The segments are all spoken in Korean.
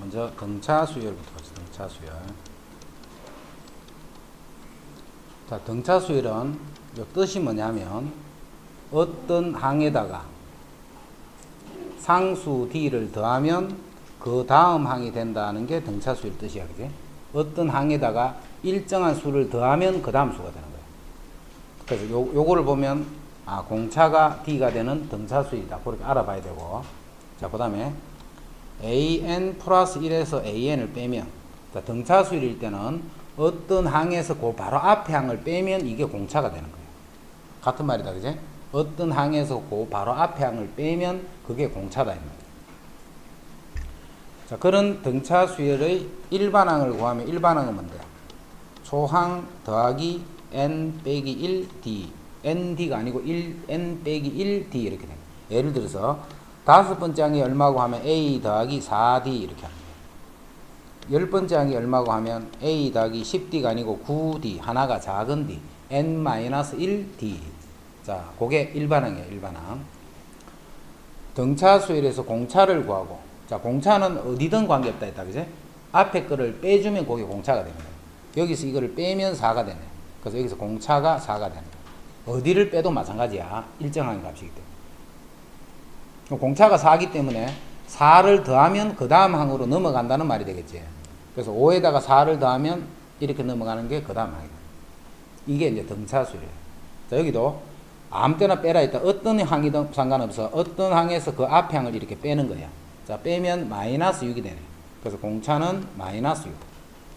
먼저 등차 수열부터 보죠. 등차 수열. 자, 등차 수열은 요 뜻이 뭐냐면 어떤 항에다가 상수 D를 더하면 그 다음 항이 된다는 게 등차 수열 뜻이야. 그지? 어떤 항에다가 일정한 수를 더하면 그 다음 수가 되는 거예요. 그래서 요거를 보면 공차가 D가 되는 등차 수열이다. 그렇게 알아봐야 되고. 자, 그 다음에 an 플러스 1에서 an을 빼면, 자, 등차 수열일 때는 어떤 항에서 그 바로 앞에 항을 빼면 이게 공차가 되는 거예요. 같은 말이다. 그지? 어떤 항에서 그 바로 앞에 항을 빼면 그게 공차다. 이 말이에요. 자, 그런 등차 수열의 일반항을 구하면 일반항은 뭔데? 초항 더하기 n 빼기 1d, nd가 아니고 n 빼기 1d 이렇게 됩니다. 예를 들어서 다섯 번째 항이 얼마고 하면 a 더하기 4d 이렇게 합니다. 열 번째 항이 얼마고 하면 a 더하기 10d가 아니고 9d, 하나가 작은 d, n-1d. 자, 그게 일반항이에요. 일반항. 등차 수열에서 공차를 구하고, 자, 공차는 어디든 관계없다 했다. 그지? 앞에 거를 빼주면 그게 공차가 되는 거예요. 여기서 이거를 빼면 4가 되네. 그래서 여기서 공차가 4가 되는 거예요. 어디를 빼도 마찬가지야. 일정한 값이기 때문에. 공차가 4기 때문에 4를 더하면 그 다음 항으로 넘어간다는 말이 되겠지. 그래서 5에다가 4를 더하면 이렇게 넘어가는 게 그 다음 항이다. 이게 이제 등차 수열이에요. 자, 여기도 아무 때나 빼라 했다. 어떤 항이든 상관없어. 어떤 항에서 그 앞에 항을 이렇게 빼는 거야. 자, 빼면 마이너스 6이 되네. 그래서 공차는 마이너스 6.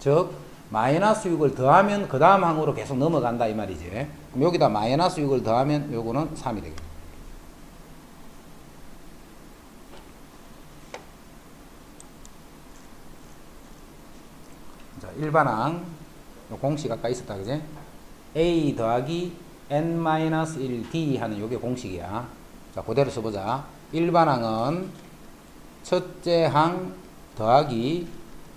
즉, 마이너스 6을 더하면 그 다음 항으로 계속 넘어간다 이 말이지. 그럼 여기다 마이너스 6을 더하면 요거는 3이 되겠다. 자, 일반항 공식 아까 있었다. 그지? a 더하기 n-1d 하는 요게 공식이야. 자, 그대로 써보자. 일반항은 첫째 항 더하기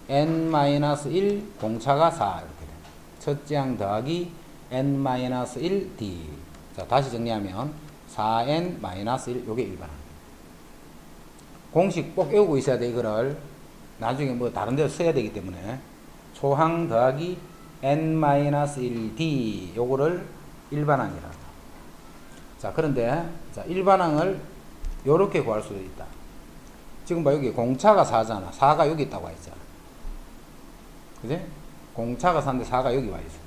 n-1 공차가 4 이렇게 돼. 첫째 항 더하기 n-1d. 자, 다시 정리하면 4n-1 요게 일반항. 공식 꼭 외우고 있어야 돼. 이거를 나중에 뭐 다른 데서 써야 되기 때문에 초항 더하기 n-1d 요거를 일반항이라. 자, 그런데 자, 일반항을 요렇게 구할 수도 있다. 지금 봐, 여기 공차가 4잖아. 4가 여기 있다고 했잖아. 그지? 공차가 4인데 4가 여기 와 있어.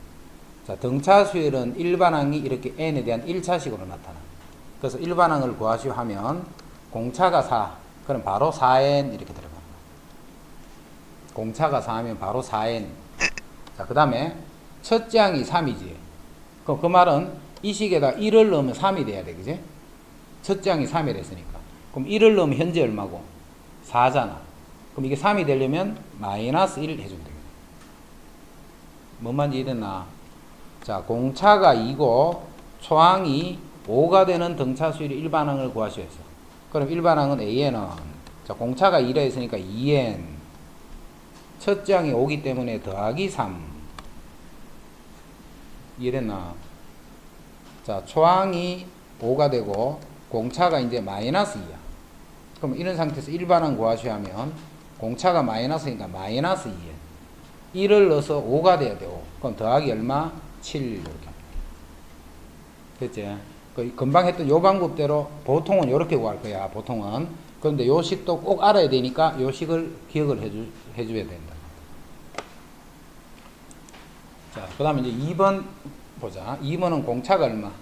자, 등차 수열은 일반항이 이렇게 n에 대한 1차식으로 나타나. 그래서 일반항을 구하시오 하면 공차가 4, 그럼 바로 4n 이렇게 들어가. 공차가 4하면 바로 4n. 자, 그 다음에 첫째 항이 3이지. 그 말은 이 식에다 1을 넣으면 3이 돼야 돼. 그지? 첫째 항이 3이 됐으니까. 그럼 1을 넣으면 현재 얼마고? 4잖아. 그럼 이게 3이 되려면 마이너스 1 해주면 되겠다. 뭔 말인지 이해됐나? 자, 공차가 2고 초항이 5가 되는 등차 수열의 일반항을 구하시오 했어. 그럼 일반항은 AN은, 자, 공차가 2라 했으니까 2N. 첫째 항이 5기 때문에 더하기 3. 이해됐나? 자, 초항이 5가 되고 공차가 이제 마이너스 2야. 그럼 이런 상태에서 일반항 구하셔야 하면 공차가 마이너스니까 마이너스 2에 1을 넣어서 5가 돼야 돼요. 그럼 더하기 얼마? 7 이렇게. 됐지? 금방 했던 요 방법대로 보통은 이렇게 구할 거야. 보통은. 그런데 요 식도 꼭 알아야 되니까 요 식을 기억을 해줘야 된다. 자, 그 다음에 이제 2번 보자. 2번은 공차가 얼마?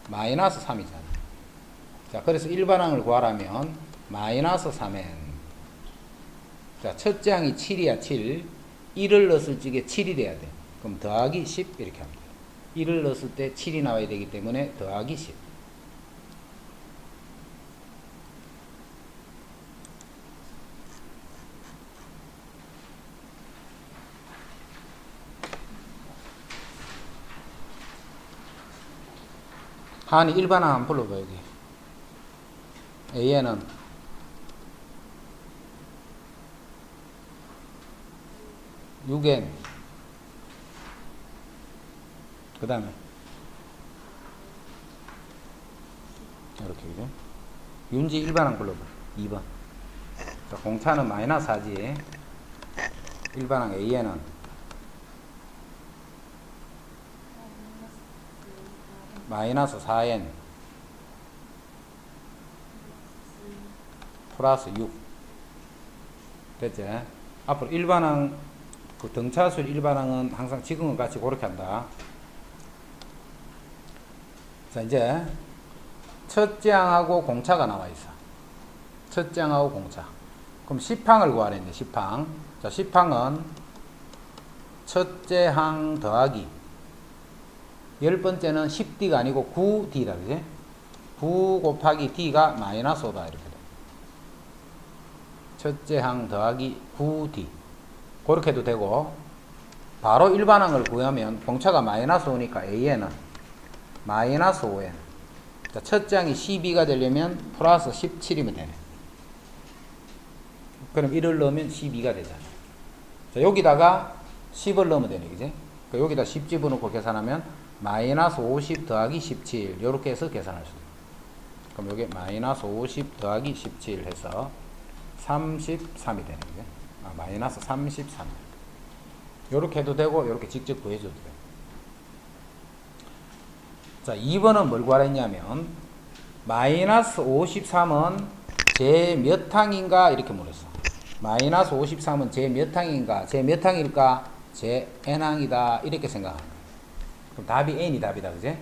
마이너스 3이잖아. 자, 그래서 일반항을 구하라면 마이너스 3n. 자, 첫째 항이 7이야, 7. 1을 넣었을 적에 7이 돼야 돼. 그럼 더하기 10 이렇게 합니다. 1을 넣었을 때 7이 나와야 되기 때문에 더하기 10. 하은이 일반항 한번 불러봐. 여기 AN은 (6n) 그 다음에 이렇게. 그죠? 윤지 일반항 불러봐. 2번. 자, 공차는 마이너스 4지. 일반항 AN은 마이너스 4n 플러스 6 됐지? 앞으로 일반항 그 등차수 일반항은 항상 지금과 같이 그렇게 한다. 자, 이제 첫째 항하고 공차가 나와 있어. 첫째 항하고 공차. 그럼 10항을 구하랬네. 10항. 자, 10항은 첫째 항 더하기 열 번째는 10D가 아니고 9D다. 그지? 9 곱하기 D가 마이너스 5다. 이렇게 돼. 첫째 항 더하기 9D. 그렇게 해도 되고, 바로 일반항을 구하면 공차가 마이너스 5니까 AN은 마이너스 5N. 자, 첫째 항이 12가 되려면 플러스 17이면 되네. 그럼 1을 넣으면 12가 되잖아. 자, 여기다가 10을 넣으면 되네. 그지? 그러니까 여기다 10 집어넣고 계산하면 마이너스 50 더하기 17. 요렇게 해서 계산할 수 있어요. 그럼 여기 마이너스 50 더하기 17 해서 33이 되는 거죠. 마이너스 33. 요렇게 해도 되고, 요렇게 직접 구해줘도 돼요. 자, 2번은 뭘 구하랬냐면, 마이너스 53은 제 몇 항인가? 이렇게 물었어. 마이너스 53은 제 몇 항인가? 제 몇 항일까? 제 n항이다. 이렇게 생각하는 거예요. 그럼 답이 n이 답이다. 그지?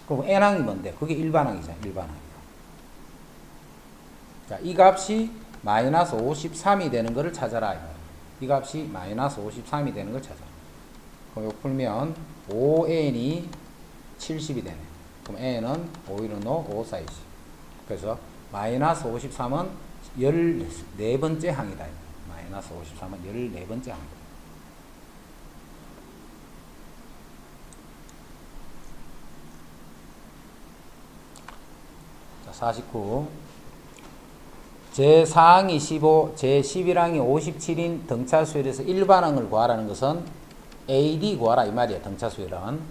그럼 n항이 뭔데? 그게 일반항이잖아. 일반항. 자, 이 값이 마이너스 53이 되는 것을 찾아라. 이 값이 마이너스 53이 되는 걸 찾아라. 그럼 이거 풀면 5n이 70이 되네. 그럼 n은 5, 1은 5, 5 사이즈. 그래서 마이너스 53은 14번째 항이다. 마이너스 53은 14번째 항이다. 자, 49. 제4항이 15, 제11항이 57인 등차수열에서 일반항을 구하라는 것은 AD 구하라 이 말이야. 등차수열은.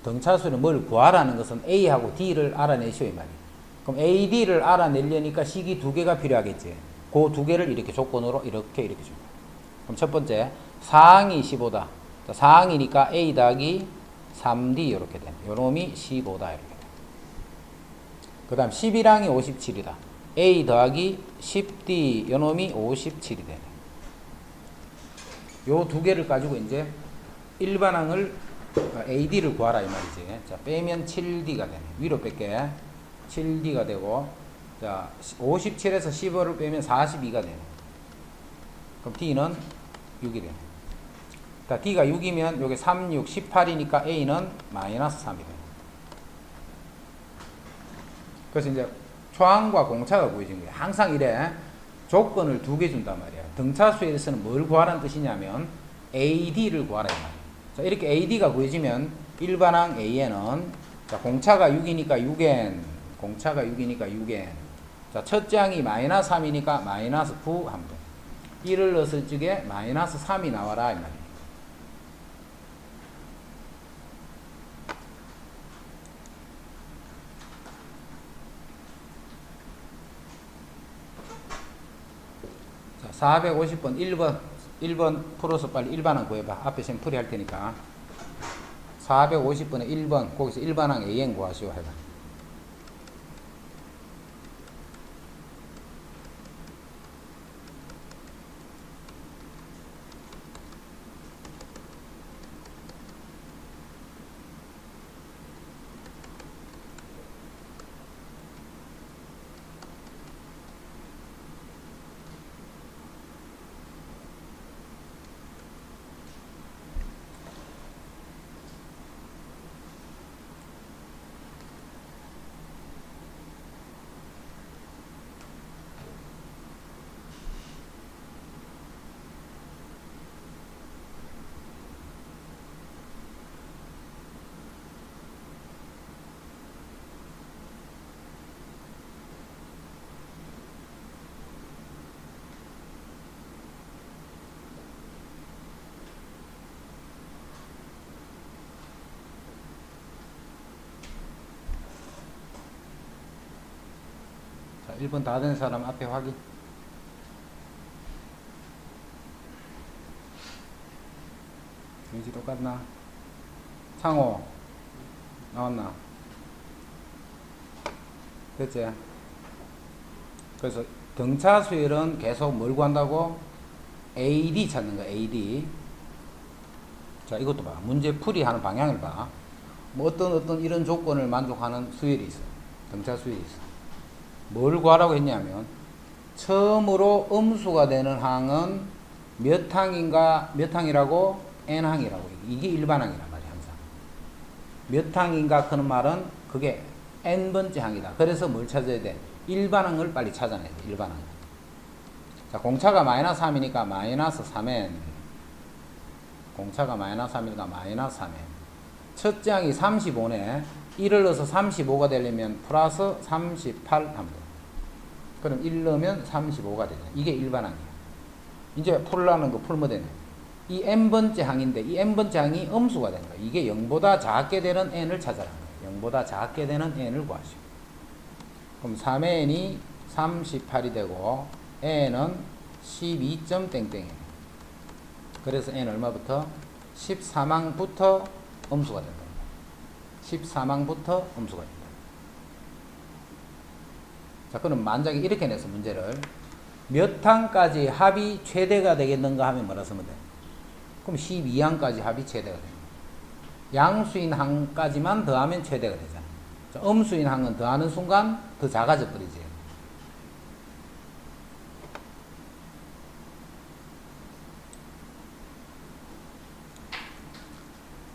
등차수열은 뭘 구하라는 것은 A하고 D를 알아내시오 이 말이야. 그럼 AD를 알아내려니까 식이 두 개가 필요하겠지. 그 두 개를 이렇게 조건으로 이렇게 줍니다. 그럼 첫 번째 4항이 15다. 4항이니까 A 더하기 3D 이렇게 되네. 요놈이 15다 이렇게 돼. 그 다음 11항이 57이다. A 더하기 10D 요놈이 57이 되네. 요 두 개를 가지고 이제 일반항을 AD를 구하라 이 말이지. 자, 빼면 7D가 되네. 위로 뺄게. 7D가 되고, 자, 57에서 15를 빼면 42가 되네. 그럼 D는 6이 되네. 자, D가 6이면 요게 3, 6, 18이니까 A는 마이너스 3이 되네. 그래서 이제 초항과 공차가 구해진 거예요. 항상 이래 조건을 두 개 준단 말이야. 등차수에서는 뭘 구하라는 뜻이냐면 AD를 구하라 이 말이야. 자, 이렇게 AD가 구해지면 일반항 AN은 자, 공차가 6이니까 6N, 공차가 6이니까 6N. 자, 첫째 항이 마이너스 3이니까 마이너스 9 하면 돼. 1을 넣었을 적에 마이너스 3이 나와라 이 말이야. 자, 450번 1번 풀어서 빨리 일반항 구해봐. 앞에 지금 풀이 할 테니까. 450번에 1번 거기서 일반항 AN 구하시오 해봐. 자, 1번 다 된 사람 앞에 확인. 민지 똑같나? 창호 나왔나? 됐지? 그래서 등차 수열은 계속 뭘 구한다고? AD 찾는 거야. AD. 자, 이것도 봐. 문제 풀이하는 방향을 봐. 뭐 어떤 이런 조건을 만족하는 수열이 있어. 등차 수열이 있어. 뭘 구하라고 했냐면 처음으로 음수가 되는 항은 몇 항인가, 몇 항이라고? n항이라고. 이게 일반항이란 말이야, 항상. 몇 항인가 하는 말은 그게 n번째 항이다. 그래서 뭘 찾아야 돼? 일반항을 빨리 찾아내야 돼, 일반항. 자, 공차가 마이너스 3이니까 마이너스 3n. 공차가 마이너스 3이니까 마이너스 3n. 첫째 항이 35네. 1을 넣어서 35가 되려면 플러스 38 하면 돼. 그럼 1 넣으면 35가 되잖아. 이게 일반항이야. 이제 풀라는 거 풀면 되네. 이 n번째 항인데 이 n번째 항이 음수가 된다. 이게 0보다 작게 되는 n을 찾아라. 0보다 작게 되는 n을 구하시오. 그럼 3n이 38이 되고 n은 12점 땡땡이에요. 그래서 n 얼마부터? 14망부터 음수가 된다. 14망부터 음수가 된다. 자, 그럼 만약에 이렇게 내서 문제를 몇 항까지 합이 최대가 되겠는가 하면 뭐라 쓰면 돼? 그럼 12항까지 합이 최대가 됩니다. 양수인 항까지만 더하면 최대가 되잖아. 자, 음수인 항은 더하는 순간 더 작아져 버리지.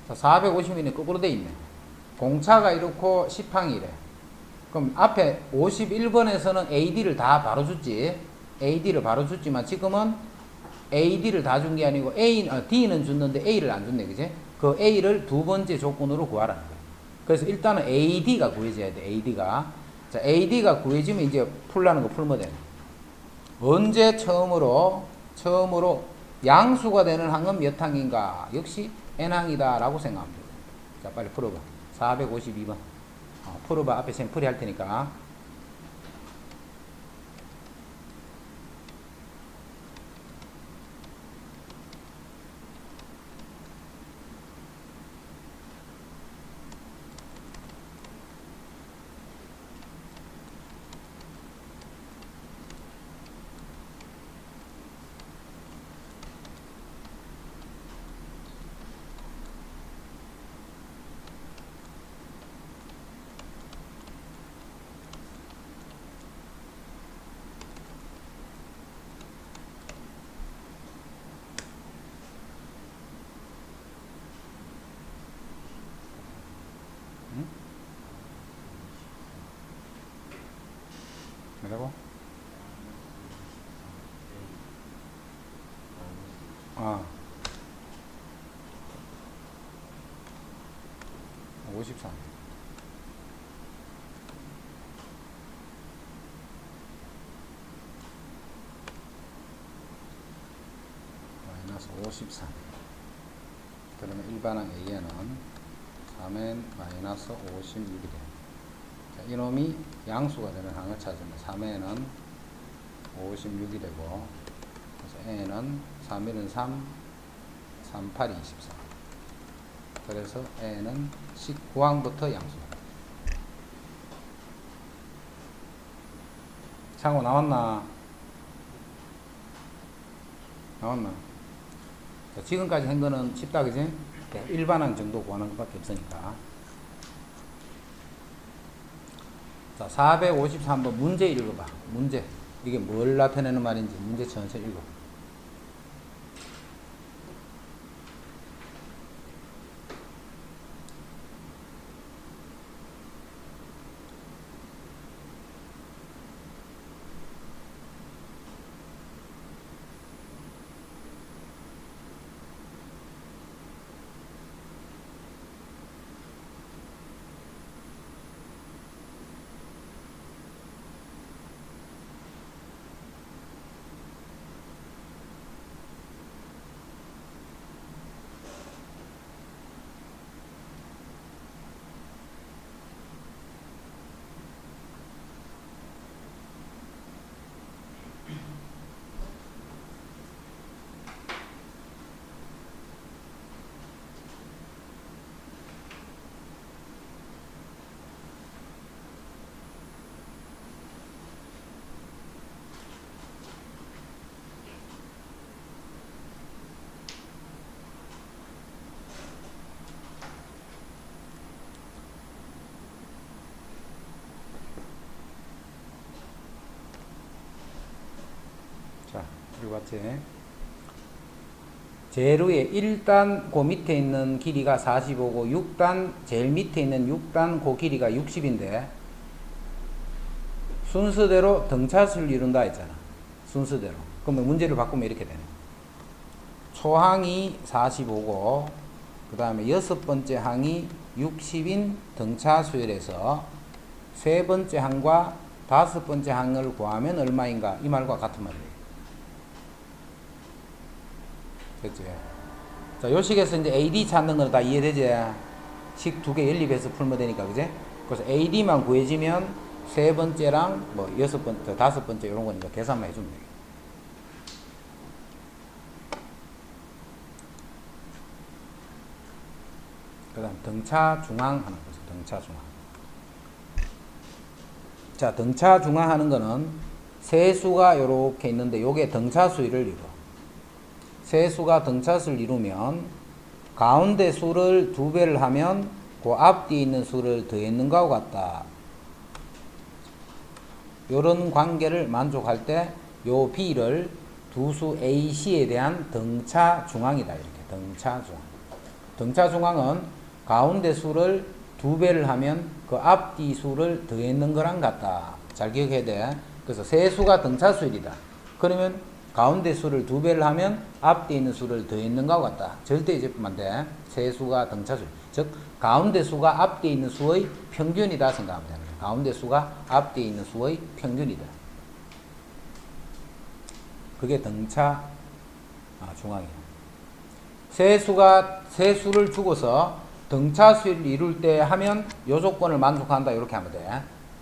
자, 450이네. 거꾸로 돼 있네. 공차가 이렇고 10항이래. 그럼 앞에 51번에서는 AD를 다 바로 줬지. AD를 바로 줬지만 지금은 AD를 다 준 게 아니고 D는 줬는데 A를 안 줬네. 그지? 그 A를 두 번째 조건으로 구하라는 거야. 그래서 일단은 AD가 구해져야 돼. AD가. 자, AD가 구해지면 이제 풀라는 거 풀면 돼. 언제 처음으로 양수가 되는 항은 몇 항인가? 역시 n항이다 라고 생각하면 돼. 자, 빨리 풀어봐. 452번. 풀어봐. 앞에 샘플이 할 테니까. 뭐라고? 53. 마이너스 53. 그러면 일반항 A에는 3n 마이너스 56이 돼요. 자, 이놈이 양수가 되는 항을 찾으면 3n은 56이 되고, 그래서 n은 3일은 3, 38이 24. 그래서 n은 19항부터 양수다. 창호 나왔나? 나왔나? 자, 지금까지 한 거는 쉽다, 그지? 일반항 정도 구하는 것밖에 없으니까. 자, 453번 문제 읽어봐. 문제. 이게 뭘 나타내는 말인지 문제 천천히 읽어. 이거 봤지? 제일 위에 1단 그 밑에 있는 길이가 45고 6단 제일 밑에 있는 6단 그 길이가 60인데 순서대로 등차수를 이룬다 했잖아. 순서대로. 그러면 문제를 바꾸면 이렇게 되네. 초항이 45고 그 다음에 여섯 번째 항이 60인 등차수열에서 세 번째 항과 다섯 번째 항을 구하면 얼마인가? 이 말과 같은 말이에요. 그치? 자, 요 식에서 이제 AD 찾는 거는 다 이해되지? 식 두 개 연립해서 풀면 되니까, 그지? 그래서 AD만 구해지면 세 번째랑 뭐 여섯 번째, 다섯 번째 이런 거니까 계산만 해주면 돼요. 그 다음 등차 중항 하는 거죠. 등차 중항. 자, 등차 중항 하는 거는 세수가 요렇게 있는데 요게 등차수를 이루어. 세수가 등차수를 이루면 가운데 수를 두 배를 하면 그 앞뒤에 있는 수를 더했는 거하고 같다. 요런 관계를 만족할 때 요 B를 두 수 AC에 대한 등차 중항이다. 이렇게 등차 중항. 등차 중항은 가운데 수를 두 배를 하면 그 앞뒤 수를 더했는 거랑 같다. 잘 기억해야 돼. 그래서 세수가 등차수일이다. 그러면 가운데 수를 두 배를 하면 앞뒤에 있는 수를 더했는 거하고 같다. 절대 제품만 돼. 세수가 등차수일. 즉 가운데 수가 앞뒤에 있는 수의 평균이다 생각하면 됩니다. 가운데 수가 앞뒤에 있는 수의 평균이다. 그게 등차 중앙이에요. 세수를 주고서 등차수를 이룰 때 하면 요 조건을 만족한다. 이렇게 하면 돼.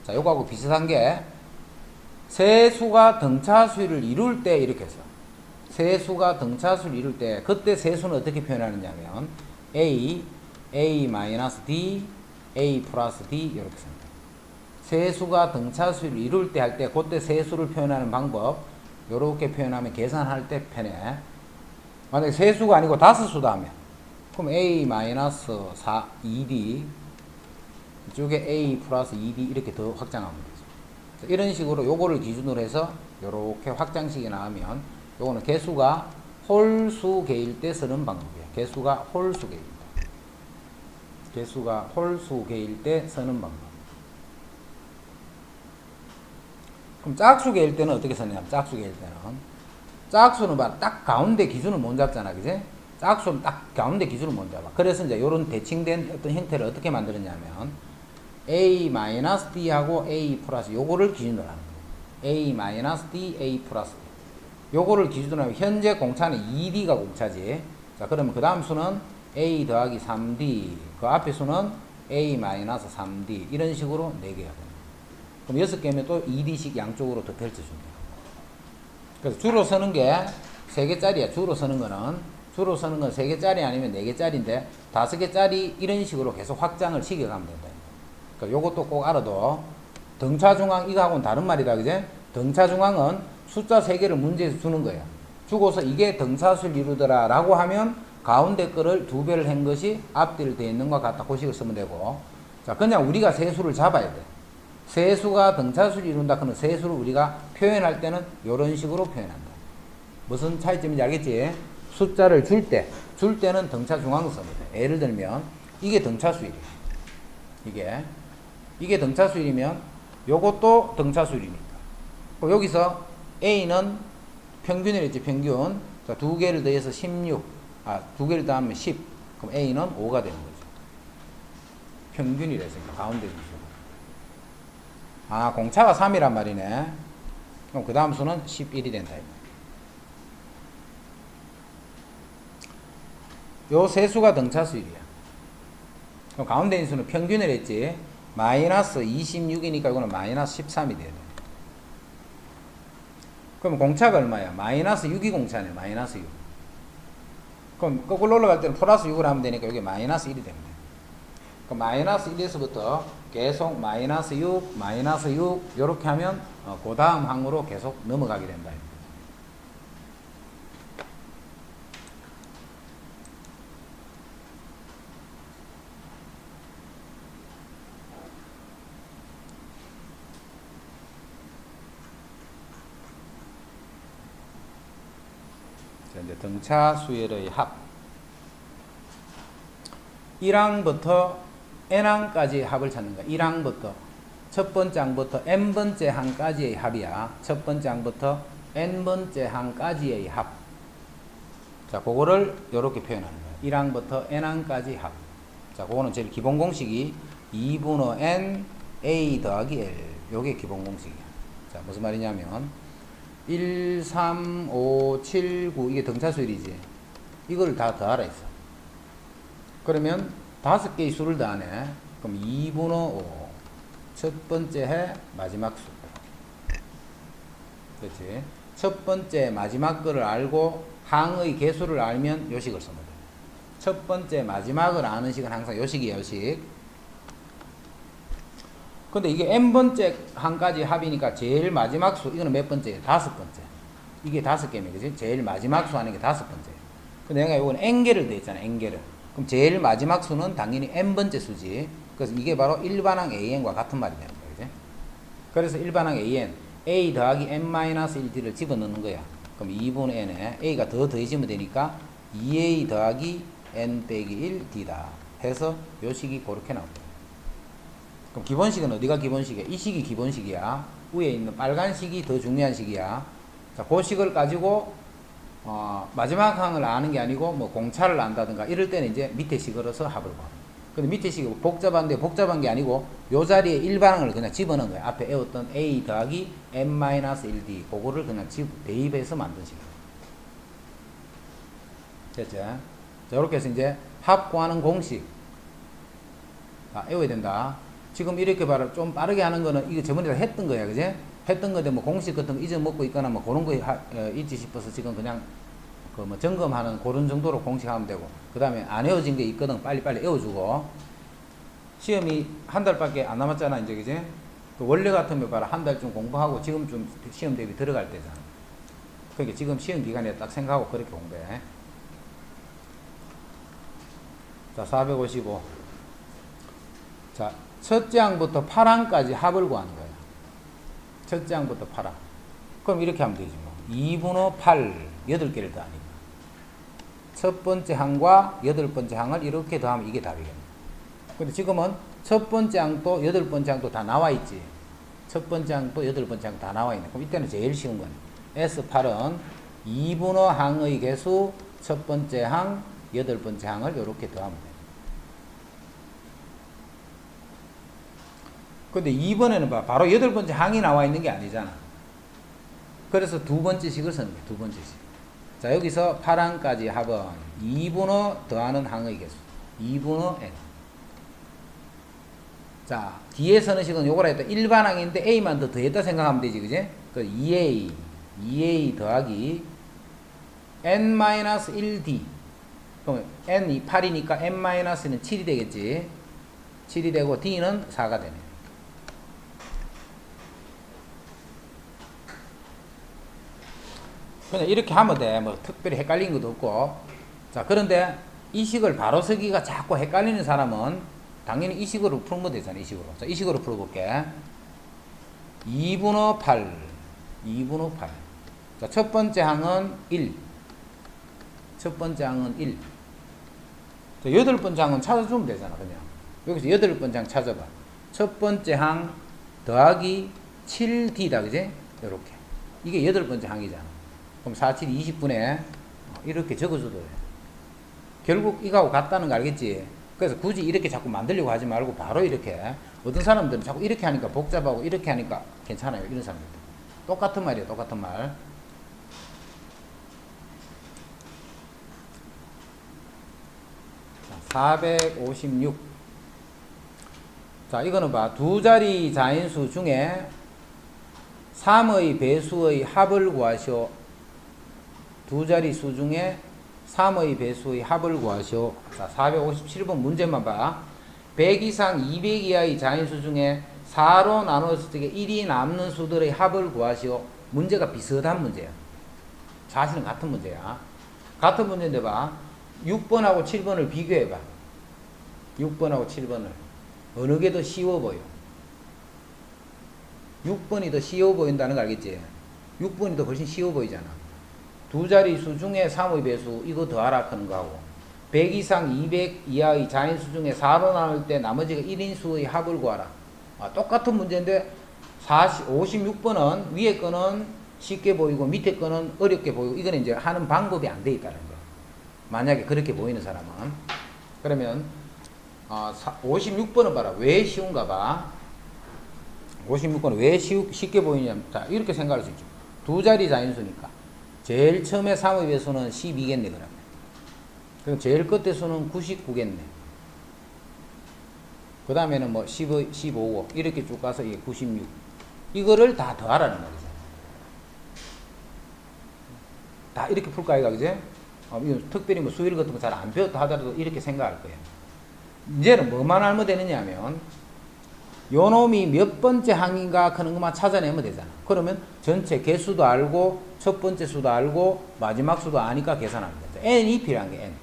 자, 요거하고 비슷한 게 세수가 등차수를 이룰 때 이렇게 해서 세수가 등차수를 이룰 때 그때 세수는 어떻게 표현하느냐면 A -D, A 플러스 D 이렇게 씁니다. 세수가 등차수를 이룰 때 할 때 그때 세수를 표현하는 방법 요렇게 표현하면 계산할 때 편해. 만약에 세수가 아니고 다섯수다 하면 그럼 A 마이너스 2D 이쪽에 A 플러스 2D 이렇게 더 확장하면 되죠. 이런 식으로 요거를 기준으로 해서 요렇게 확장식이 나오면 요거는 개수가 홀수개일 때 쓰는 방법이에요. 개수가 홀수개일 때. 개수가 홀수개일 때 쓰는 방법. 그럼 짝수개일 때는 어떻게 쓰냐면 짝수개일 때는 짝수는 딱 가운데 기준을 못 잡잖아. 그지? 짝수는 딱 가운데 기준을 못 잡아. 그래서 이제 요런 대칭된 어떤 형태를 어떻게 만들었냐면 A-D하고 A 플러스 요거를 기준으로 하는 거예요. A-D, A 플러스 D. 요거를 기준으로 하면 현재 공차는 2D가 공차지. 자, 그러면 그 다음 수는 A 더하기 3D. 그 앞에 수는 A-3D. 이런 식으로 4개가 됩니다. 그럼 6개면 또 2D씩 양쪽으로 더 펼쳐줍니다. 그래서 주로 쓰는 게 3개짜리야. 주로 쓰는 건 3개짜리 아니면 4개짜리인데 5개짜리 이런 식으로 계속 확장을 시켜가면 된다. 그러니까 요것도 꼭 알아도 등차중앙 이거하고는 다른 말이다. 그제? 등차중앙은 숫자 3개를 문제에서 주는 거야. 주고서 이게 등차수를 이루더라 라고 하면 가운데 거를 2배를 한 것이 앞뒤를 되어 있는 것 같다. 그 식을 쓰면 되고. 자, 그냥 우리가 세수를 잡아야 돼. 세수가 등차수를 이룬다. 그러면 세수를 우리가 표현할 때는 이런 식으로 표현한다. 무슨 차이점인지 알겠지? 숫자를 줄 때는 등차 중앙을 씁니다. 예를 들면 이게 등차수일이에요. 이게 등차수일이면 요것도 등차수일이니까. 여기서 A는 평균이랬지. 평균. 자, 2개를 더해서 16. 2개를 더하면 10. 그럼 A는 5가 되는 거죠. 평균이랬으니까 가운데 수가. 공차가 3이란 말이네. 그럼 그 다음 수는 11이 된다. 요 세수가 등차수일이야. 그럼 가운데 있는 수는 평균을 했지. 마이너스 26이니까 이거는 마이너스 13이 돼야 돼. 그럼 공차가 얼마야? 마이너스 6이 공차네. 마이너스 6. 그럼 거꾸로 올라갈 때는 플러스 6을 하면 되니까 여기 마이너스 1이 됩니다. 그럼 마이너스 1에서부터 계속 마이너스 6, 마이너스 6 이렇게 하면 그 다음 항으로 계속 넘어가게 된다. 자, 이제 등차 수열의 합. 1항부터 n항까지 합을 찾는 거야. 1항부터 첫 번째 항부터 n번째 항까지의 합이야. 첫 번째 항부터 n번째 항까지의 합. 자, 그거를 이렇게 표현하는 거야. 1항부터 n항까지 합. 자, 그거는 제일 기본 공식이 2분의 n a 더하기 l. 요게 기본 공식이야. 자, 무슨 말이냐면 1, 3, 5, 7, 9 이게 등차 수열이지. 이걸 다 더하라 했어. 그러면 5개의 수를 더하네. 그럼 2분의 5 첫 번째 해 마지막 수. 그렇지. 첫 번째 마지막 거를 알고 항의 개수를 알면 요 식을 쓰면 돼. 첫 번째 마지막을 아는 식은 항상 요 식이에요. 요 식. 근데 이게 n번째 항까지 합이니까 제일 마지막 수 이거는 몇 번째예요? 5번째. 이게 5개면 그지? 제일 마지막 수 하는 게 5번째. 근데 내가 요건 n개를 더했잖아. n개를. 그럼 제일 마지막 수는 당연히 n번째 수지. 그래서 이게 바로 일반항 an과 같은 말이 되는 거야. 그지? 그래서 일반항 an a 더하기 n-1d를 집어넣는 거야. 그럼 2분의 n에 a가 더 더해지면 되니까 2a 더하기 n 빼기 1d다 해서 요 식이 그렇게 나옵니다. 그럼 기본식은 어디가 기본식이야? 이 식이 기본식이야. 위에 있는 빨간 식이 더 중요한 식이야. 자, 그 식을 가지고 마지막 항을 아는 게 아니고 뭐 공차를 안다든가 이럴 때는 이제 밑에 식으로서 합을 봐. 근데 밑에 식이 복잡한데 복잡한 게 아니고 요 자리에 일반항을 그냥 집어넣은 거야. 앞에 외웠던 a 더하기 n-1d 그거를 그냥 대입해서 만든 식이야. 됐죠? 자, 이렇게 해서 이제 합 구하는 공식 외워야 된다. 지금 이렇게 봐라. 좀 빠르게 하는 거는 이거 저번에 다 했던 거야. 그지? 했던 건데 뭐 공식 같은 거 잊어먹고 있거나 뭐 그런 거 있지 싶어서 지금 그냥 그 뭐 점검하는 그런 정도로 공식하면 되고, 그 다음에 안 외워진 게 있거든. 빨리빨리 외워주고. 시험이 한 달밖에 안 남았잖아. 이제 그지? 그 원래 같으면 봐라. 한 달쯤 공부하고 지금 좀 시험 대비 들어갈 때잖아. 그러니까 지금 시험 기간에 딱 생각하고 그렇게 공부해. 자, 455. 자, 첫째 항부터 8항까지 합을 구하는 거야. 첫째 항부터 8항. 그럼 이렇게 하면 되지 뭐. 2분의 8, 8개를 더하니까. 첫 번째 항과 8번째 항을 이렇게 더하면 이게 답이겠네. 근데 지금은 첫 번째 항도 8번째 항도 다 나와 있지. 첫 번째 항도 8번째 항 다 나와 있네. 그럼 이때는 제일 쉬운 거네. S8은 2분의 항의 개수, 첫 번째 항, 8번째 항을 이렇게 더하면 돼. 근데 2번에는 봐. 바로 8번째 항이 나와 있는 게 아니잖아. 그래서 두 번째 식을 쓰는 거야. 두 번째 식. 자, 여기서 8항까지 합은 2분의 더하는 항의 개수. 2분의 n. 자, 뒤에 서는 식은 요거라 했다. 일반항인데 a만 더 더했다 생각하면 되지. 그지? 그 2a 더하기 n-1d. 그럼 n이 8이니까 n-는 7이 되겠지. 7이 되고 d는 4가 되네. 그냥 이렇게 하면 돼. 뭐 특별히 헷갈린 것도 없고. 자, 그런데 이 식을 바로 쓰기가 자꾸 헷갈리는 사람은 당연히 이 식으로 풀면 되잖아. 이 식으로. 자, 이 식으로 풀어볼게. 2분의 8. 2분의 8. 자, 첫 번째 항은 1. 첫 번째 항은 1. 자, 8번째 항은 찾아주면 되잖아. 그냥. 여기서 8번째 항 찾아봐. 첫 번째 항 더하기 7d다. 그지? 이렇게. 이게 8번째 항이잖아. 그럼 4, 7, 20분에 이렇게 적어줘도 돼. 결국 이거하고 같다는 거 알겠지? 그래서 굳이 이렇게 자꾸 만들려고 하지 말고 바로 이렇게. 어떤 사람들은 자꾸 이렇게 하니까 복잡하고 이렇게 하니까 괜찮아요. 이런 사람들. 똑같은 말이에요. 똑같은 말. 자, 456. 자, 이거는 봐. 두 자리 자인수 중에 3의 배수의 합을 구하시오. 두 자리 수 중에 3의 배수의 합을 구하시오. 자, 457번 문제만 봐. 100 이상 200 이하의 자인수 중에 4로 나누었을 때 1이 남는 수들의 합을 구하시오. 문제가 비슷한 문제야. 사실은 같은 문제야. 같은 문제인데 봐. 6번하고 7번을 비교해봐. 6번하고 7번을. 어느 게 더 쉬워 보여? 6번이 더 쉬워 보인다는 거 알겠지? 6번이 더 훨씬 쉬워 보이잖아. 두 자릿수 중에 3의 배수 이거 더하라 하는 거하고 100 이상 200 이하의 자인수 중에 4로 나눌 때 나머지가 1인수의 합을 구하라. 똑같은 문제인데 56번은 위에 거는 쉽게 보이고 밑에 거는 어렵게 보이고 이거는 이제 하는 방법이 안 돼 있다는 거예요. 만약에 그렇게 보이는 사람은. 그러면 56번은 봐라. 왜 쉬운가 봐. 56번은 왜 쉽게 보이냐면 자 이렇게 생각할 수 있죠. 두 자리 자인수니까 제일 처음에 3의 배수는 12겠네 그러면. 그럼 제일 끝에 수는 99겠네. 그 다음에는 뭐 10의 15고 이렇게 쭉 가서 이게 96. 이거를 다 더하라는 말이죠. 다 이렇게 풀 거야, 그지? 특별히 뭐 수일 같은 거 잘 안 배웠다 하더라도 이렇게 생각할 거예요. 이제는 뭐만 알면 되느냐 하면 요 놈이 몇 번째 항인가 하는 것만 찾아내면 되잖아. 그러면 전체 개수도 알고 첫 번째 수도 알고 마지막 수도 아니까 계산하면 된다. n이 필요한 게 n.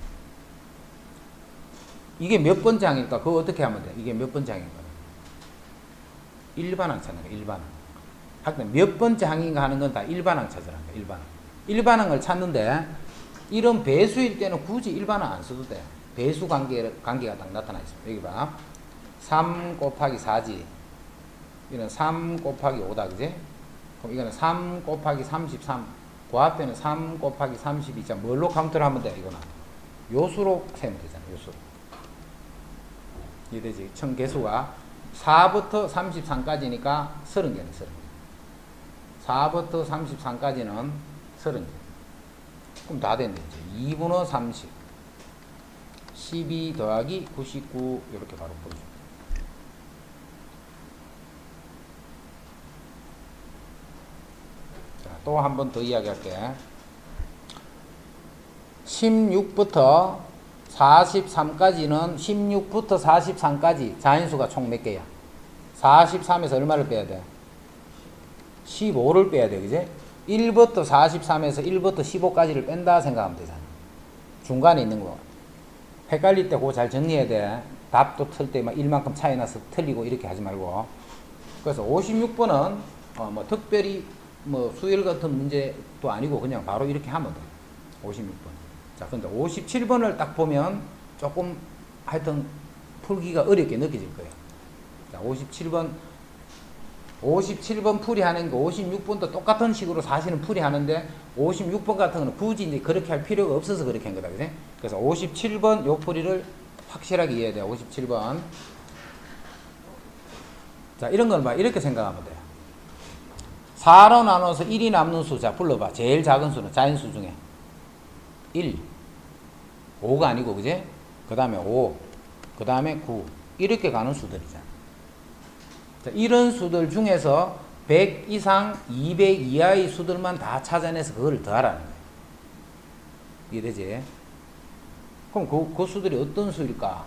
이게 몇 번째 항일까? 그거 어떻게 하면 돼? 이게 몇 번째 항인가? 일반항 찾는 거야, 일반항. 하여튼 몇 번째 항인가 하는 건 다 일반항 찾으라는 거야, 일반항. 일반항을 찾는데 이런 배수일 때는 굳이 일반항 안 써도 돼. 배수 관계가 딱 나타나 있어. 여기 봐. 3 곱하기 4지. 이거는 3 곱하기 5다, 그지? 그럼 이거는 3 곱하기 33. 그 앞에는 3 곱하기 32. 자, 뭘로 카운트를 하면 돼, 이거는? 요수로 세면 되잖아, 요수로. 이해되지? 총 개수가 4부터 33까지니까 30개네, 30개. 4부터 33까지는 30개. 그럼 다 됐네, 이제. 2분의 30. 12 더하기 99. 이렇게 바로 풀어줘. 자, 또 한 번 더 이야기할게. 16부터 43까지는 16부터 43까지 자인수가 총 몇 개야? 43에서 얼마를 빼야 돼? 15를 빼야 돼, 그지? 1부터 43에서 1부터 15까지를 뺀다 생각하면 되잖아. 중간에 있는 거. 헷갈릴 때 그거 잘 정리해야 돼. 답도 틀 때 막 1만큼 차이 나서 틀리고 이렇게 하지 말고. 그래서 56번은 뭐 특별히 뭐 수열 같은 문제도 아니고 그냥 바로 이렇게 하면 돼. 56번. 자, 근데 57번을 딱 보면 조금 하여튼 풀기가 어렵게 느껴질 거예요. 자, 57번 풀이하는 거 56번도 똑같은 식으로 사실은 풀이하는데 56번 같은 거는 굳이 이제 그렇게 할 필요가 없어서 그렇게 한 거다, 그지? 그래서 57번 요 풀이를 확실하게 이해해야 돼요. 57번. 자, 이런 건 봐. 이렇게 생각하면 돼요. 4로 나눠서 1이 남는 수. 자, 불러봐. 제일 작은 수는 자인수 중에 1. 5가 아니고, 그지? 그 다음에 5. 그 다음에 9. 이렇게 가는 수들이잖아. 자, 이런 수들 중에서 100 이상 200 이하의 수들만 다 찾아내서 그걸 더하라는 거예요. 이해되지? 그럼 그 수들이 어떤 수일까?